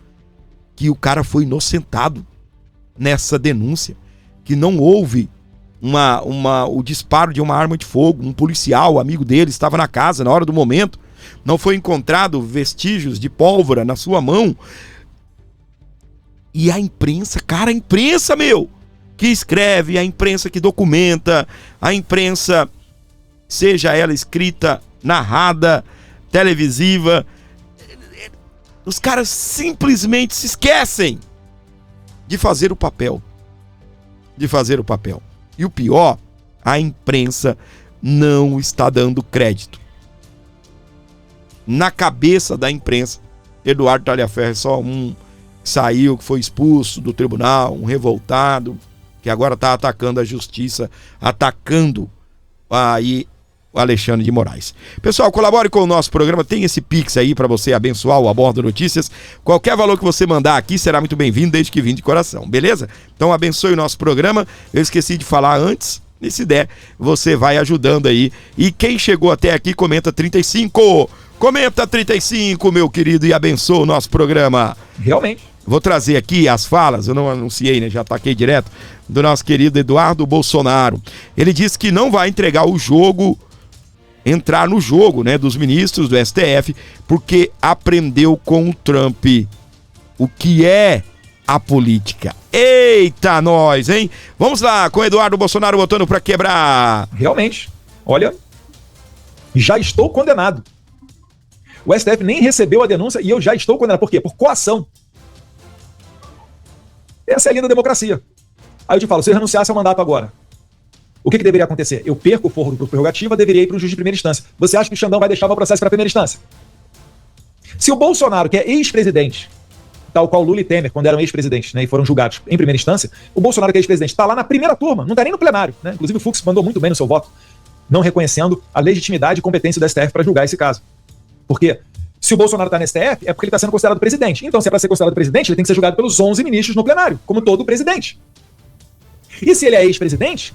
que o cara foi inocentado nessa denúncia, que não houve o disparo de uma arma de fogo. Um policial, amigo dele, estava na casa na hora do momento, não foi encontrado vestígios de pólvora na sua mão. E a imprensa, que escreve, a imprensa que documenta, a imprensa, seja ela escrita, narrada, televisiva, os caras simplesmente se esquecem de fazer o papel. E o pior, a imprensa não está dando crédito. Na cabeça da imprensa, Eduardo Talhaferro é só um que saiu, que foi expulso do tribunal, um revoltado, que agora está atacando a justiça, atacando aí o Alexandre de Moraes. Pessoal, colabore com o nosso programa, tem esse Pix aí para você abençoar o Abordo Notícias. Qualquer valor que você mandar aqui será muito bem-vindo, desde que vim de coração, beleza? Então abençoe o nosso programa. Eu esqueci de falar antes, e se der, você vai ajudando aí. E quem chegou até aqui, comenta 35, meu querido, e abençoa o nosso programa. Realmente. Vou trazer aqui as falas, eu não anunciei, né? Já ataquei direto, do nosso querido Eduardo Bolsonaro. Ele disse que não vai entrar no jogo, né, dos ministros do STF, porque aprendeu com o Trump o que é a política. Eita, nós, hein? Vamos lá, com Eduardo Bolsonaro botando para quebrar. Realmente. Olha, Já estou condenado. O STF nem recebeu a denúncia e eu já estou condenado. Por quê? Por coação. Essa é a linha da democracia. Aí eu te falo, se eu renunciasse ao mandato agora, o que deveria acontecer? Eu perco o foro por prerrogativa, deveria ir para o juiz de primeira instância. Você acha que o Xandão vai deixar o meu processo para a primeira instância? Se o Bolsonaro, que é ex-presidente, tal qual Lula e Temer, quando eram ex-presidentes, né, e foram julgados em primeira instância, o Bolsonaro, que é ex-presidente, está lá na primeira turma, não está nem no plenário, né? Inclusive o Fux mandou muito bem no seu voto, não reconhecendo a legitimidade e competência do STF para julgar esse caso. Por quê? Se o Bolsonaro está no STF, é porque ele está sendo considerado presidente. Então, se é para ser considerado presidente, ele tem que ser julgado pelos 11 ministros no plenário, como todo presidente. E se ele é ex-presidente,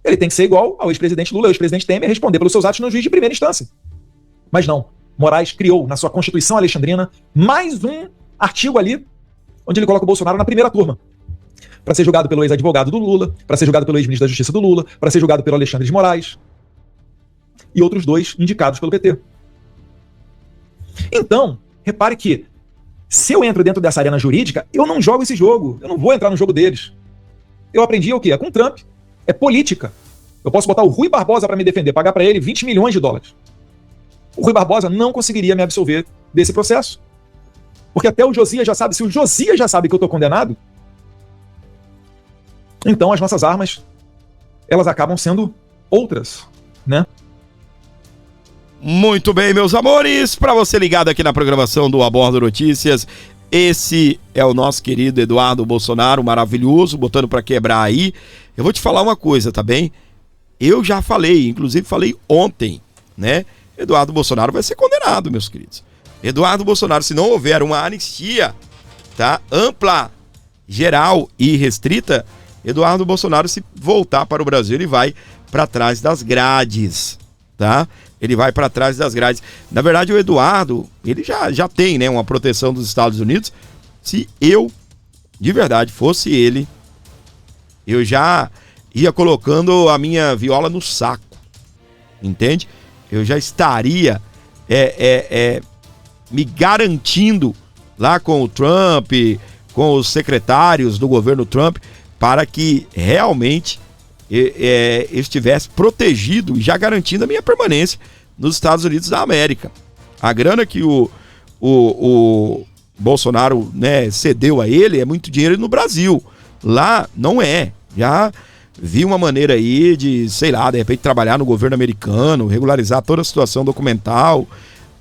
ele tem que ser igual ao ex-presidente Lula, ao ex-presidente Temer, responder pelos seus atos no juiz de primeira instância. Mas não. Moraes criou, na sua Constituição alexandrina, mais um artigo ali, onde ele coloca o Bolsonaro na primeira turma. Para ser julgado pelo ex-advogado do Lula, para ser julgado pelo ex-ministro da Justiça do Lula, para ser julgado pelo Alexandre de Moraes e outros 2 indicados pelo PT. Então, repare que, se eu entro dentro dessa arena jurídica, eu não jogo esse jogo. Eu não vou entrar no jogo deles. Eu aprendi o quê? Com Trump. É política. Eu posso botar o Rui Barbosa para me defender, pagar para ele 20 milhões de dólares. O Rui Barbosa não conseguiria me absolver desse processo. Porque até o Josias já sabe. Se o Josias já sabe que eu estou condenado, então as nossas armas, elas acabam sendo outras, né? Muito bem, meus amores, para você ligado aqui na programação do Abordo Notícias, esse é o nosso querido Eduardo Bolsonaro, maravilhoso, botando para quebrar aí. Eu vou te falar uma coisa, tá bem? Eu já falei, inclusive falei ontem, né? Eduardo Bolsonaro vai ser condenado, meus queridos. Eduardo Bolsonaro, se não houver uma anistia, tá? Ampla, geral e restrita, Eduardo Bolsonaro, se voltar para o Brasil, ele vai para trás das grades, tá? Ele vai para trás das grades. Na verdade, o Eduardo, ele já tem, né, uma proteção dos Estados Unidos. Se eu, de verdade, fosse ele, eu já ia colocando a minha viola no saco, entende? Eu já estaria me garantindo lá com o Trump, com os secretários do governo Trump, para que realmente estivesse protegido e já garantindo a minha permanência nos Estados Unidos da América. A grana que o Bolsonaro, né, cedeu a ele é muito dinheiro no Brasil. Lá não é. Já vi uma maneira aí de, sei lá, de repente trabalhar no governo americano, regularizar toda a situação documental.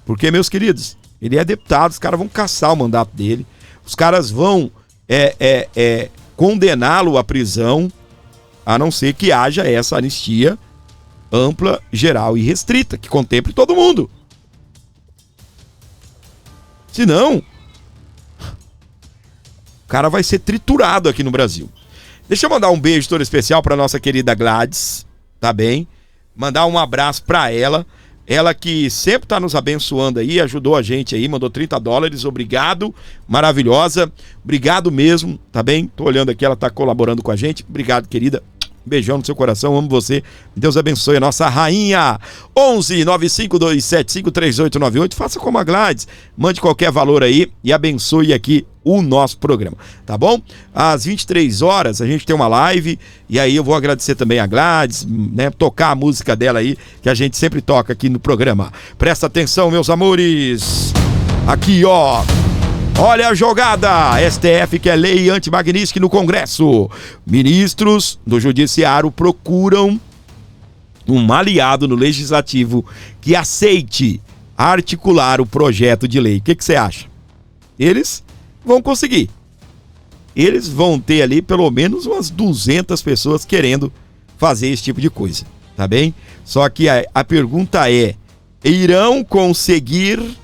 Porque, meus queridos, ele é deputado, os caras vão caçar o mandato dele, os caras vão condená-lo à prisão, a não ser que haja essa anistia ampla, geral e restrita, que contemple todo mundo. Senão, o cara vai ser triturado aqui no Brasil. Deixa eu mandar um beijo todo especial para nossa querida Gladys, tá bem? Mandar um abraço para ela. Ela que sempre tá nos abençoando aí, ajudou a gente aí, mandou $30, obrigado, maravilhosa, obrigado mesmo, tá bem? Tô olhando aqui, ela tá colaborando com a gente, obrigado, querida. Beijão no seu coração, amo você. Deus abençoe a nossa rainha. 11-952753898. Faça como a Gladys. Mande qualquer valor aí e abençoe aqui o nosso programa, tá bom? Às 23 horas a gente tem uma live e aí eu vou agradecer também a Gladys, né? Tocar a música dela aí, que a gente sempre toca aqui no programa. Presta atenção, meus amores. Aqui, ó. Olha a jogada, STF quer lei anti-Magnitsky no Congresso. Ministros do Judiciário procuram um aliado no Legislativo que aceite articular o projeto de lei. O que você acha? Eles vão conseguir. Eles vão ter ali pelo menos umas 200 pessoas querendo fazer esse tipo de coisa, tá bem? Só que a pergunta é, irão conseguir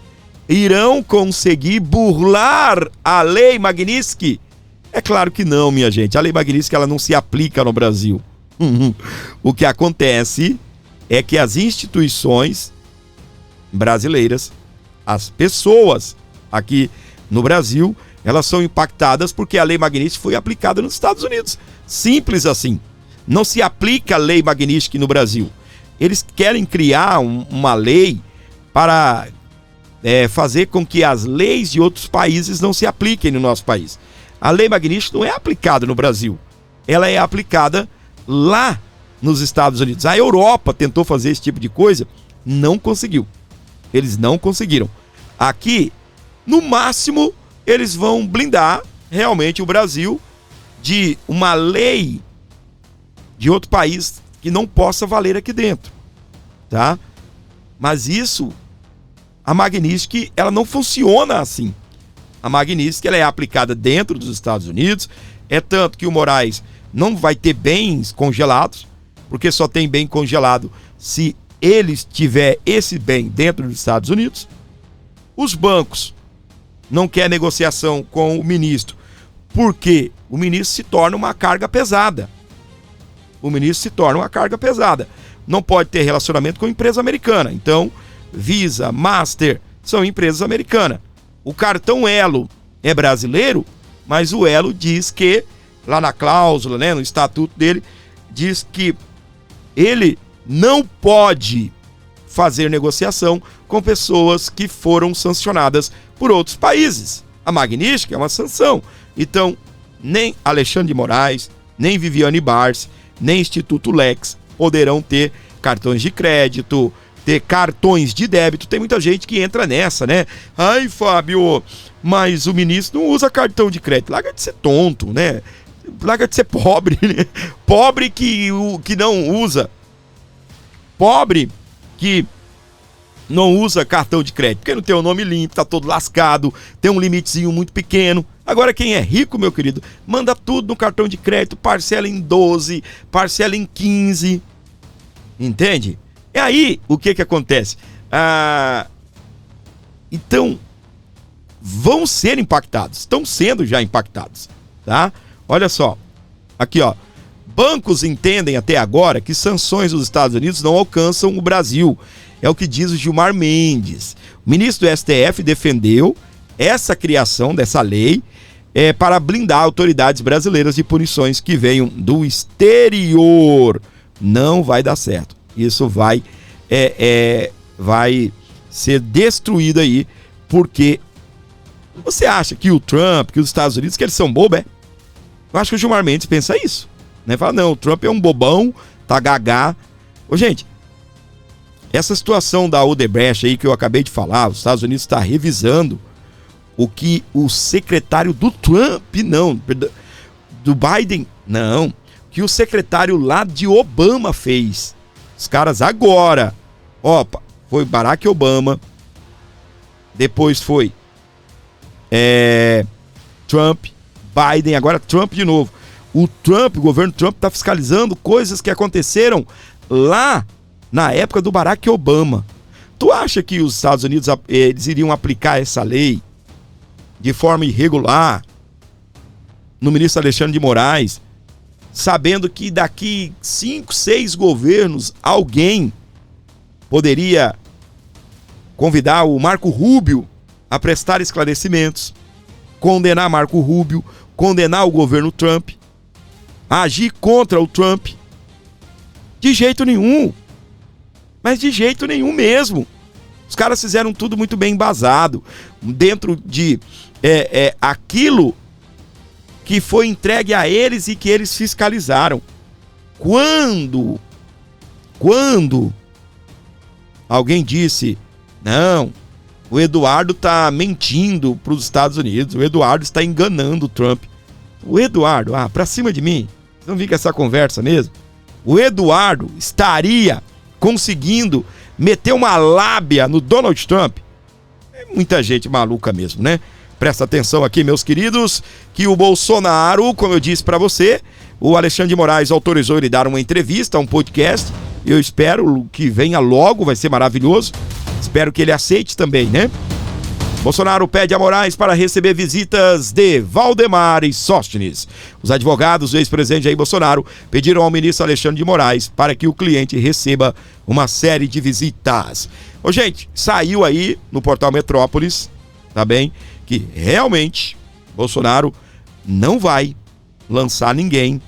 burlar a lei Magnitsky? É claro que não, minha gente. A lei Magnitsky, ela não se aplica no Brasil. O que acontece é que as instituições brasileiras, as pessoas aqui no Brasil, elas são impactadas porque a lei Magnitsky foi aplicada nos Estados Unidos. Simples assim. Não se aplica a lei Magnitsky no Brasil. Eles querem criar uma lei para fazer com que as leis de outros países não se apliquem no nosso país. A lei Magnitsky não é aplicada no Brasil. Ela é aplicada lá nos Estados Unidos. A Europa tentou fazer esse tipo de coisa não conseguiu. Eles não conseguiram. Aqui, no máximo, eles vão blindar realmente o Brasil de uma lei de outro país que não possa valer aqui dentro, tá? Mas isso, a Magnitsky, ela não funciona assim. A Magnitsky, ela é aplicada dentro dos Estados Unidos, é tanto que o Moraes não vai ter bens congelados, porque só tem bem congelado se ele tiver esse bem dentro dos Estados Unidos. Os bancos não querem negociação com o ministro, porque o ministro se torna uma carga pesada. O ministro se torna uma carga pesada. Não pode ter relacionamento com empresa americana. Então, Visa, Master, são empresas americanas. O cartão Elo é brasileiro, mas o Elo diz que, lá na cláusula, né, no estatuto dele, diz que ele não pode fazer negociação com pessoas que foram sancionadas por outros países. A Magnitsky é uma sanção. Então, nem Alexandre de Moraes, nem Viviane Barsi, nem Instituto Lex poderão ter cartões de crédito, ter cartões de débito. Tem muita gente que entra nessa, né? Ai, Fábio, mas o ministro não usa cartão de crédito. Larga de ser tonto, né? Larga de ser pobre, né? Pobre que não usa. Pobre que não usa cartão de crédito, porque não tem o nome limpo, tá todo lascado, tem um limitezinho muito pequeno. Agora quem é rico, meu querido, manda tudo no cartão de crédito, parcela em 12, parcela em 15, entende? E aí, o que acontece? Então, vão ser impactados, estão sendo já impactados, tá? Olha só, aqui ó, bancos entendem até agora que sanções dos Estados Unidos não alcançam o Brasil. É o que diz o Gilmar Mendes. O ministro do STF defendeu essa criação dessa lei para blindar autoridades brasileiras de punições que venham do exterior. Não vai dar certo. Isso vai ser destruído aí, porque você acha que o Trump, que os Estados Unidos, que eles são bobos, é? Eu acho que o Gilmar Mendes pensa isso. Né? Fala, não, o Trump é um bobão, tá gagá. Ô, gente, essa situação da Odebrecht aí que eu acabei de falar, os Estados Unidos está revisando o que o secretário do Trump, não, do Biden, não, que o secretário lá de Obama fez. Os caras agora, opa, foi Barack Obama, depois foi Trump, Biden, agora Trump de novo. O governo Trump está fiscalizando coisas que aconteceram lá na época do Barack Obama. Tu acha que os Estados Unidos eles iriam aplicar essa lei de forma irregular no ministro Alexandre de Moraes, sabendo que daqui 5, 6 governos alguém poderia convidar o Marco Rubio a prestar esclarecimentos, condenar Marco Rubio, condenar o governo Trump, agir contra o Trump? De jeito nenhum. Mas de jeito nenhum mesmo. Os caras fizeram tudo muito bem embasado, dentro de aquilo que foi entregue a eles e que eles fiscalizaram. Quando alguém disse, não, o Eduardo está mentindo para os Estados Unidos, o Eduardo está enganando o Trump. O Eduardo, pra cima de mim, não vi com essa conversa mesmo. O Eduardo estaria conseguindo meter uma lábia no Donald Trump? É muita gente maluca mesmo, né? Presta atenção aqui, meus queridos, que o Bolsonaro, como eu disse pra você, o Alexandre de Moraes autorizou ele dar uma entrevista, um podcast. Eu espero que venha logo, vai ser maravilhoso. Espero que ele aceite também, né? Bolsonaro pede a Moraes para receber visitas de Valdemar e Sóstenes. Os advogados do ex-presidente Jair Bolsonaro pediram ao ministro Alexandre de Moraes para que o cliente receba uma série de visitas. Ô, gente, saiu aí no portal Metrópolis, tá bem, que realmente Bolsonaro não vai lançar ninguém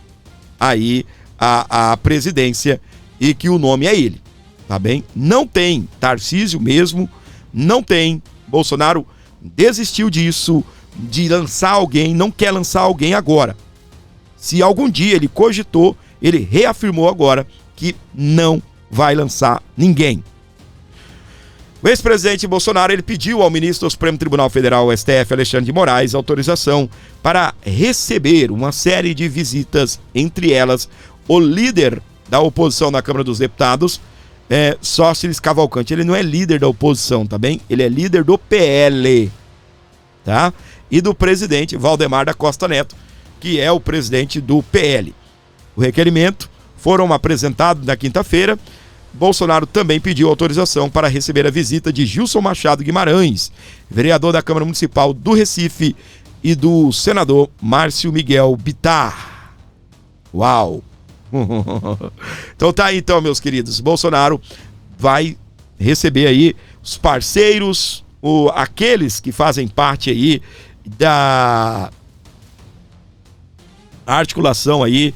aí a presidência e que o nome é ele, tá bem? Não tem Tarcísio mesmo, não tem. Bolsonaro desistiu disso, de lançar alguém, não quer lançar alguém agora. Se algum dia ele cogitou, ele reafirmou agora que não vai lançar ninguém. O ex-presidente Bolsonaro ele pediu ao ministro do Supremo Tribunal Federal, STF, Alexandre de Moraes, autorização para receber uma série de visitas, entre elas o líder da oposição na Câmara dos Deputados, Sóstenes Cavalcante. Ele não é líder da oposição, tá bem? Ele é líder do PL, tá? E do presidente Valdemar da Costa Neto, que é o presidente do PL. O requerimento foram apresentados na quinta-feira. Bolsonaro também pediu autorização para receber a visita de Gilson Machado Guimarães, vereador da Câmara Municipal do Recife, e do senador Márcio Miguel Bittar. Uau! Então tá aí, então, meus queridos. Bolsonaro vai receber aí os parceiros, aqueles que fazem parte aí da articulação aí,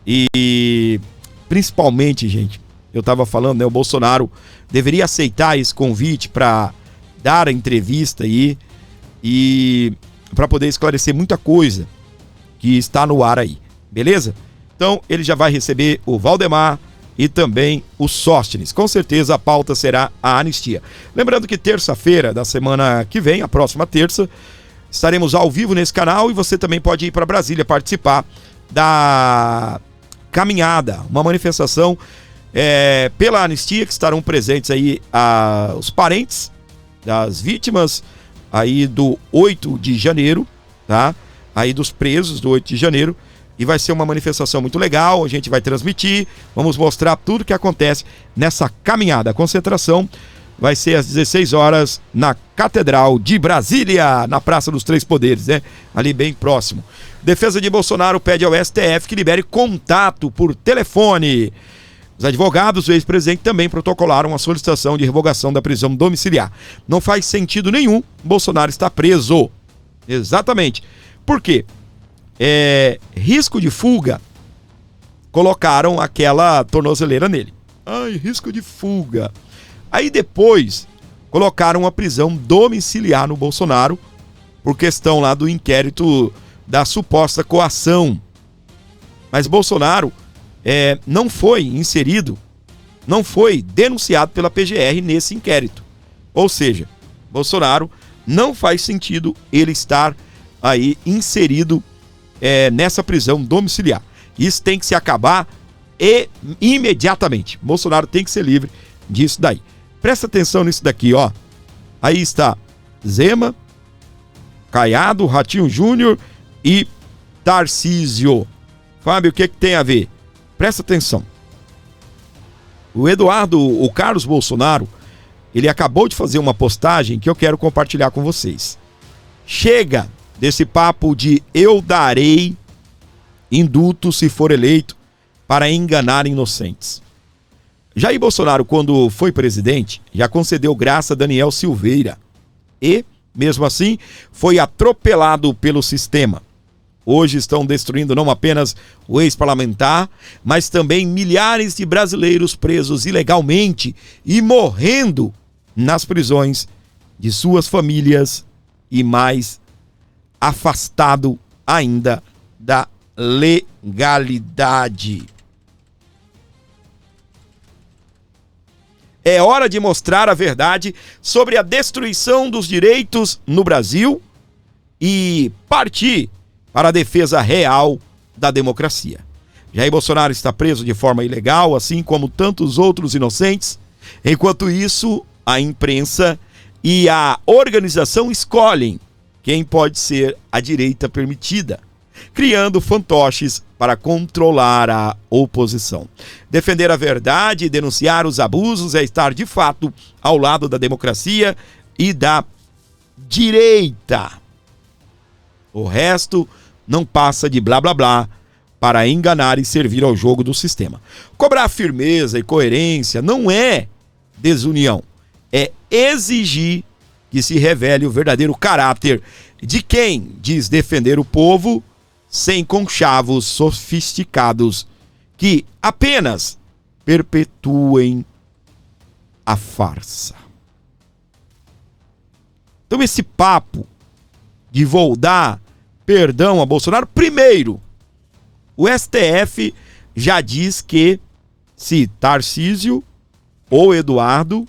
e principalmente, gente, eu tava falando, né, o Bolsonaro deveria aceitar esse convite para dar a entrevista aí e para poder esclarecer muita coisa que está no ar aí, beleza? Então ele já vai receber o Valdemar e também o Sóstenes. Com certeza a pauta será a anistia. Lembrando que terça-feira da semana que vem, a próxima terça, estaremos ao vivo nesse canal e você também pode ir para Brasília participar da caminhada, uma manifestação pela anistia, que estarão presentes aí os parentes das vítimas aí do 8 de janeiro, tá? Aí dos presos do 8 de janeiro, e vai ser uma manifestação muito legal, a gente vai transmitir, vamos mostrar tudo que acontece nessa caminhada. A concentração vai ser às 16 horas na Catedral de Brasília, na Praça dos Três Poderes, né? Ali bem próximo. Defesa de Bolsonaro pede ao STF que libere contato por telefone. Os advogados do ex-presidente também protocolaram a solicitação de revogação da prisão domiciliar. Não faz sentido nenhum Bolsonaro estar preso. Exatamente. Por quê? Risco de fuga. Colocaram aquela tornozeleira nele. Ai, risco de fuga. Aí depois colocaram a prisão domiciliar no Bolsonaro por questão lá do inquérito da suposta coação. Mas Bolsonaro não foi inserido, não foi denunciado pela PGR nesse inquérito. Ou seja, Bolsonaro não faz sentido ele estar aí inserido nessa prisão domiciliar. Isso tem que se acabar imediatamente. Bolsonaro tem que ser livre disso daí. Presta atenção nisso daqui, ó. Aí está Zema, Caiado, Ratinho Júnior e Tarcísio. Fábio, o que tem a ver? Presta atenção. O Carlos Bolsonaro, ele acabou de fazer uma postagem que eu quero compartilhar com vocês. Chega desse papo de eu darei indulto se for eleito para enganar inocentes. Jair Bolsonaro, quando foi presidente, já concedeu graça a Daniel Silveira e, mesmo assim, foi atropelado pelo sistema. Hoje estão destruindo não apenas o ex-parlamentar, mas também milhares de brasileiros presos ilegalmente e morrendo nas prisões de suas famílias e mais afastado ainda da legalidade. É hora de mostrar a verdade sobre a destruição dos direitos no Brasil e partir para a defesa real da democracia. Jair Bolsonaro está preso de forma ilegal, assim como tantos outros inocentes. Enquanto isso, a imprensa e a organização escolhem quem pode ser a direita permitida, criando fantoches para controlar a oposição. Defender a verdade e denunciar os abusos é estar, de fato, ao lado da democracia e da direita. O resto não passa de blá blá blá para enganar e servir ao jogo do sistema. Cobrar firmeza e coerência não é desunião, é exigir que se revele o verdadeiro caráter de quem diz defender o povo sem conchavos sofisticados que apenas perpetuem a farsa. Então esse papo de vou dar perdão a Bolsonaro, primeiro, o STF já diz que se Tarcísio ou Eduardo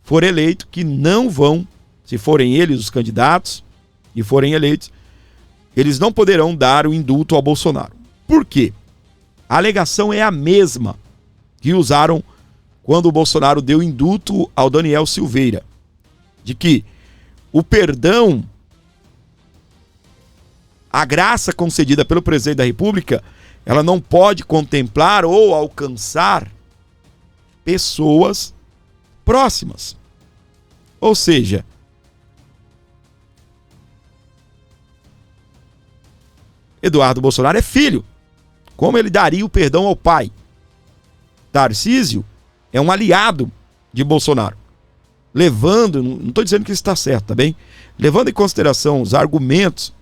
for eleito, que não vão, se forem eles os candidatos e forem eleitos, eles não poderão dar o indulto ao Bolsonaro. Por quê? A alegação é a mesma que usaram quando o Bolsonaro deu indulto ao Daniel Silveira, de que o perdão, a graça concedida pelo presidente da República, ela não pode contemplar ou alcançar pessoas próximas. Ou seja, Eduardo Bolsonaro é filho. Como ele daria o perdão ao pai? Tarcísio é um aliado de Bolsonaro. Levando, não estou dizendo que isso está certo, tá bem? Levando em consideração os argumentos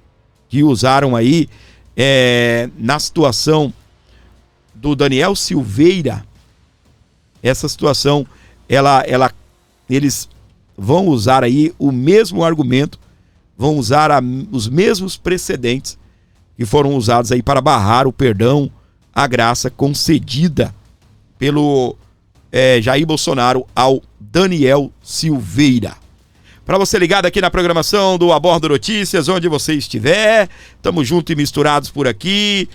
que usaram aí na situação do Daniel Silveira, essa situação, eles vão usar aí o mesmo argumento, vão usar os mesmos precedentes que foram usados aí para barrar o perdão, a graça concedida pelo Jair Bolsonaro ao Daniel Silveira. Para você ligado aqui na programação do Abordo Notícias, onde você estiver, estamos juntos e misturados por aqui,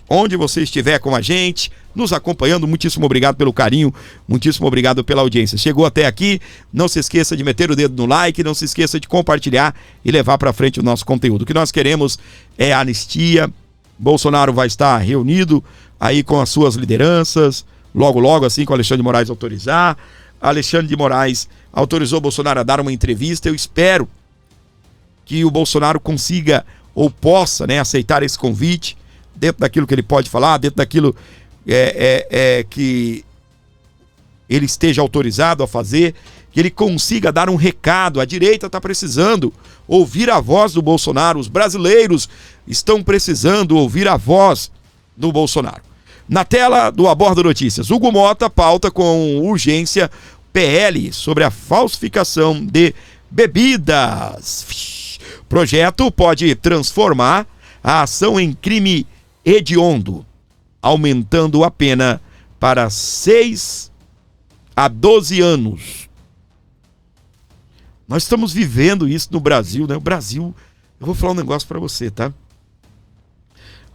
onde você estiver com a gente, nos acompanhando, muitíssimo obrigado pelo carinho, muitíssimo obrigado pela audiência. Chegou até aqui, não se esqueça de meter o dedo no like, não se esqueça de compartilhar e levar para frente o nosso conteúdo. O que nós queremos é anistia. Bolsonaro vai estar reunido aí com as suas lideranças, logo, assim que o Alexandre de Moraes autorizar. Alexandre de Moraes autorizou Bolsonaro a dar uma entrevista. Eu espero que o Bolsonaro consiga ou possa, aceitar esse convite, dentro daquilo que ele pode falar, dentro daquilo que ele esteja autorizado a fazer, que ele consiga dar um recado. A direita está precisando ouvir a voz do Bolsonaro, os brasileiros estão precisando ouvir a voz do Bolsonaro. Na tela do Abordo Notícias, Hugo Mota pauta com urgência PL sobre a falsificação de bebidas. Projeto pode transformar a ação em crime hediondo, aumentando a pena para 6 a 12 anos. Nós estamos vivendo isso no Brasil, né? O Brasil, eu vou falar um negócio para você, tá?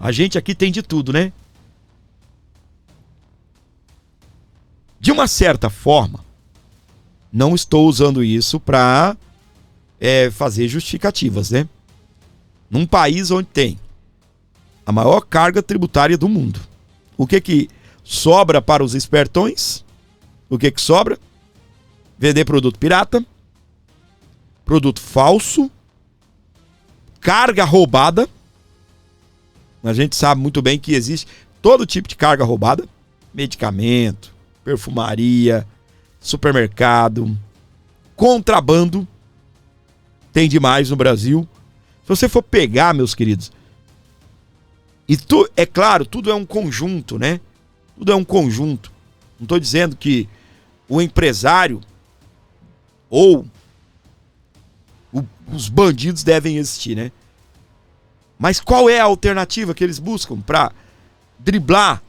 A gente aqui tem de tudo, né? De uma certa forma, não estou usando isso para fazer justificativas, né? Num país onde tem a maior carga tributária do mundo, o que sobra para os espertões? O que sobra? Vender produto pirata, produto falso, carga roubada. A gente sabe muito bem que existe todo tipo de carga roubada, medicamento, perfumaria, supermercado, contrabando, tem demais no Brasil. Se você for pegar, meus queridos, é claro, tudo é um conjunto, né? Tudo é um conjunto. Não estou dizendo que o empresário ou os bandidos devem existir, né? Mas qual é a alternativa que eles buscam para driblar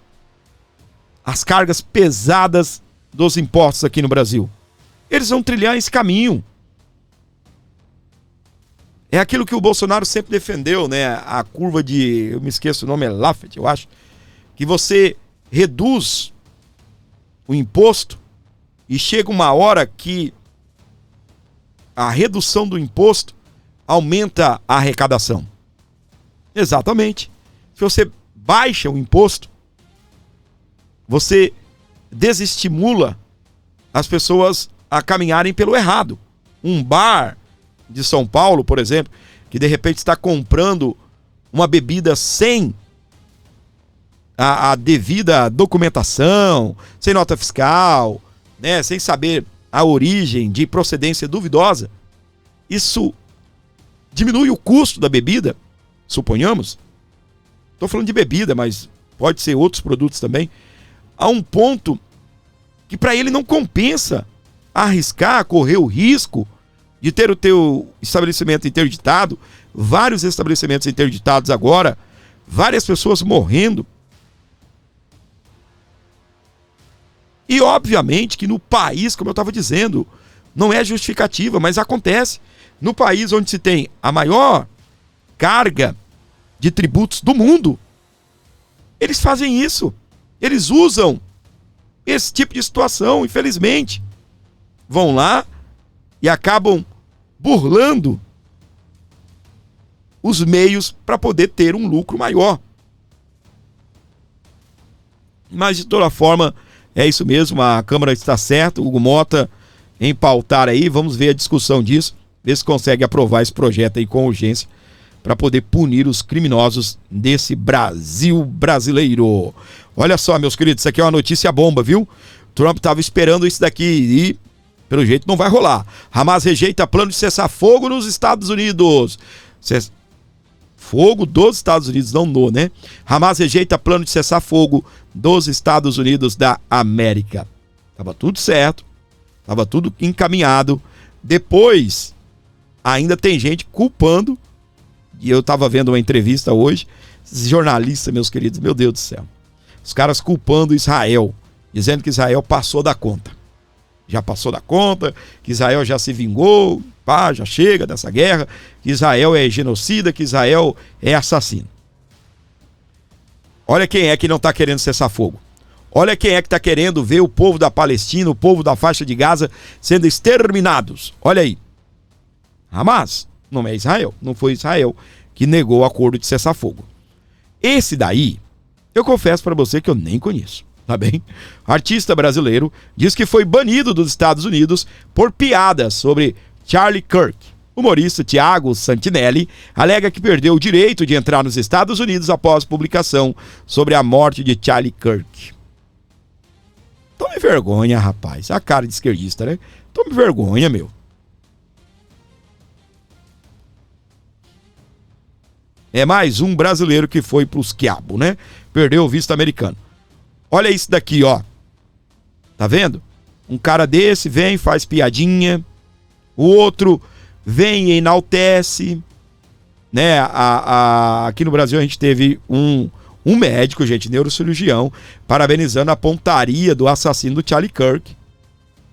as cargas pesadas dos impostos aqui no Brasil? Eles vão trilhar esse caminho. É aquilo que o Bolsonaro sempre defendeu, né? A curva de, eu me esqueço o nome, é Lafferty, eu acho, que você reduz o imposto e chega uma hora que a redução do imposto aumenta a arrecadação. Exatamente. Se você baixa o imposto, você desestimula as pessoas a caminharem pelo errado. Um bar de São Paulo, por exemplo, que de repente está comprando uma bebida sem a devida documentação, sem nota fiscal, né, sem saber a origem, de procedência duvidosa, isso diminui o custo da bebida, suponhamos. Estou falando de bebida, mas pode ser outros produtos também, a um ponto que para ele não compensa arriscar, correr o risco de ter o teu estabelecimento interditado, vários estabelecimentos interditados agora, várias pessoas morrendo. E obviamente que no país, como eu estava dizendo, Não é justificativa, mas acontece. No país onde se tem a maior carga de tributos do mundo, eles fazem isso. Eles usam esse tipo de situação, infelizmente. Vão lá e acabam burlando os meios para poder ter um lucro maior. Mas, de toda forma, é isso mesmo, a Câmara está certa, o Hugo Mota em pautar aí, vamos ver a discussão disso, ver se consegue aprovar esse projeto aí com urgência para poder punir os criminosos desse Brasil brasileiro. Olha só, meus queridos, isso aqui é uma notícia bomba, viu? Trump estava esperando isso daqui e, pelo jeito, não vai rolar. Hamas rejeita plano de cessar fogo nos Estados Unidos. Fogo dos Estados Unidos, não no, né? Hamas rejeita plano de cessar fogo dos Estados Unidos da América. Tava tudo certo, tava tudo encaminhado. Depois, ainda tem gente culpando, e eu tava vendo uma entrevista hoje, esses jornalistas, meus queridos, meu Deus do céu, os caras culpando Israel, dizendo que Israel passou da conta. Já passou da conta, que Israel já se vingou, pá, já chega dessa guerra, que Israel é genocida, que Israel é assassino. Olha quem é que não está querendo cessar fogo. Olha quem é que está querendo ver o povo da Palestina, o povo da faixa de Gaza sendo exterminados. Olha aí. Hamas, não é Israel, não foi Israel que negou o acordo de cessar fogo. Esse daí, eu confesso para você que eu nem conheço. Tá bem? Artista brasileiro diz que foi banido dos Estados Unidos por piadas sobre Charlie Kirk. O humorista Thiago Santinelli alega que perdeu o direito de entrar nos Estados Unidos após publicação sobre a morte de Charlie Kirk. Tome vergonha, rapaz. A cara de esquerdista, né? Tome vergonha, meu. É mais um brasileiro que foi pros quiabos, né? Perdeu o visto americano. Olha isso daqui, ó. Tá vendo? Um cara desse vem, faz piadinha. O outro vem e enaltece. Né? Aqui no Brasil a gente teve um médico, gente, neurocirurgião, parabenizando a pontaria do assassino do Charlie Kirk.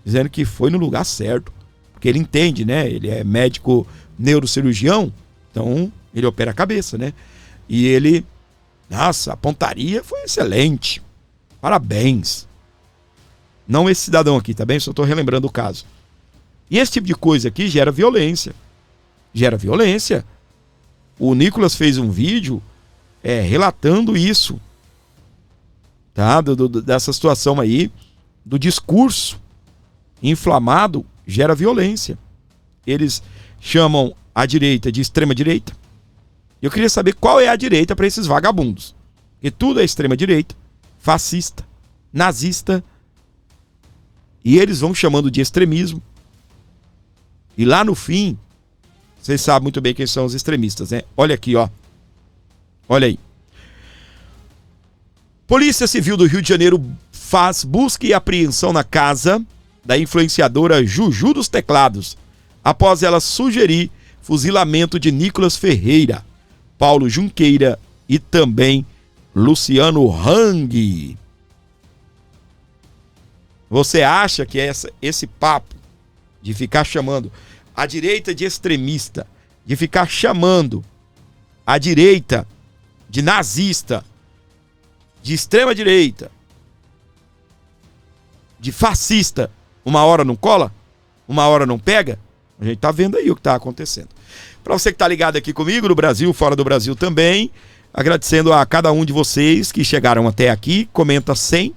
Dizendo que foi no lugar certo. Porque ele entende, né? Ele é médico neurocirurgião. Então, ele opera a cabeça, né? E ele... Nossa, a pontaria foi excelente. Parabéns. Não esse cidadão aqui, tá bem? Só estou relembrando o caso. E esse tipo de coisa aqui gera violência. Gera violência. O Nicolas fez um vídeo relatando isso. Tá? Dessa situação aí. Do discurso inflamado gera violência. Eles chamam a direita de extrema direita. Eu queria saber qual é a direita para esses vagabundos. Porque tudo é extrema direita. Fascista, nazista, e eles vão chamando de extremismo. E lá no fim, vocês sabem muito bem quem são os extremistas, né? Olha aqui, ó. Olha aí. Polícia Civil do Rio de Janeiro faz busca e apreensão na casa da influenciadora Juju dos Teclados, após ela sugerir fuzilamento de Nicolas Ferreira, Paulo Junqueira e também Luciano Hang. Você acha que esse papo de ficar chamando a direita de extremista, de ficar chamando a direita de nazista, de extrema direita, de fascista, uma hora não cola? Uma hora não pega? A gente tá vendo aí o que tá acontecendo. Para você que tá ligado aqui comigo, no Brasil, fora do Brasil também, agradecendo a cada um de vocês que chegaram até aqui. Comenta 100,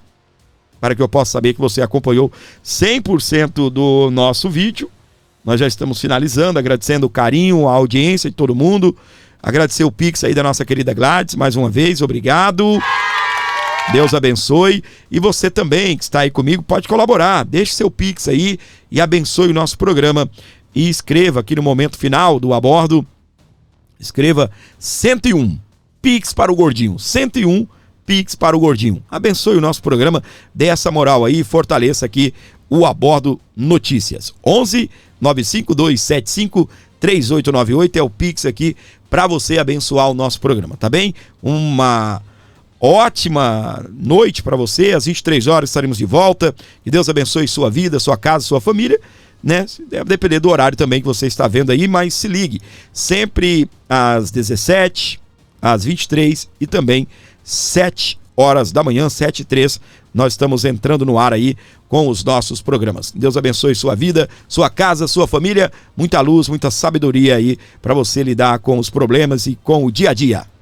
para que eu possa saber que você acompanhou 100% do nosso vídeo. Nós já estamos finalizando, agradecendo o carinho, a audiência de todo mundo. Agradecer o Pix aí da nossa querida Gladys, mais uma vez, obrigado. Deus abençoe. E você também que está aí comigo, pode colaborar. Deixe seu Pix aí e abençoe o nosso programa. E escreva aqui no momento final do Abordo, escreva 101. Pix para o Gordinho, 101 Pix para o Gordinho. Abençoe o nosso programa, dê essa moral aí, fortaleça aqui o Abordo Notícias. 11 95275 3898 é o Pix aqui para você abençoar o nosso programa, tá bem? Uma ótima noite para você, às 23 horas estaremos de volta. Que Deus abençoe sua vida, sua casa, sua família. né? Deve depender do horário também que você está vendo aí, mas se ligue. Sempre às 17, às 23 e também 7 horas da manhã, 7h03, nós estamos entrando no ar aí com os nossos programas. Deus abençoe sua vida, sua casa, sua família, muita luz, muita sabedoria aí para você lidar com os problemas e com o dia a dia.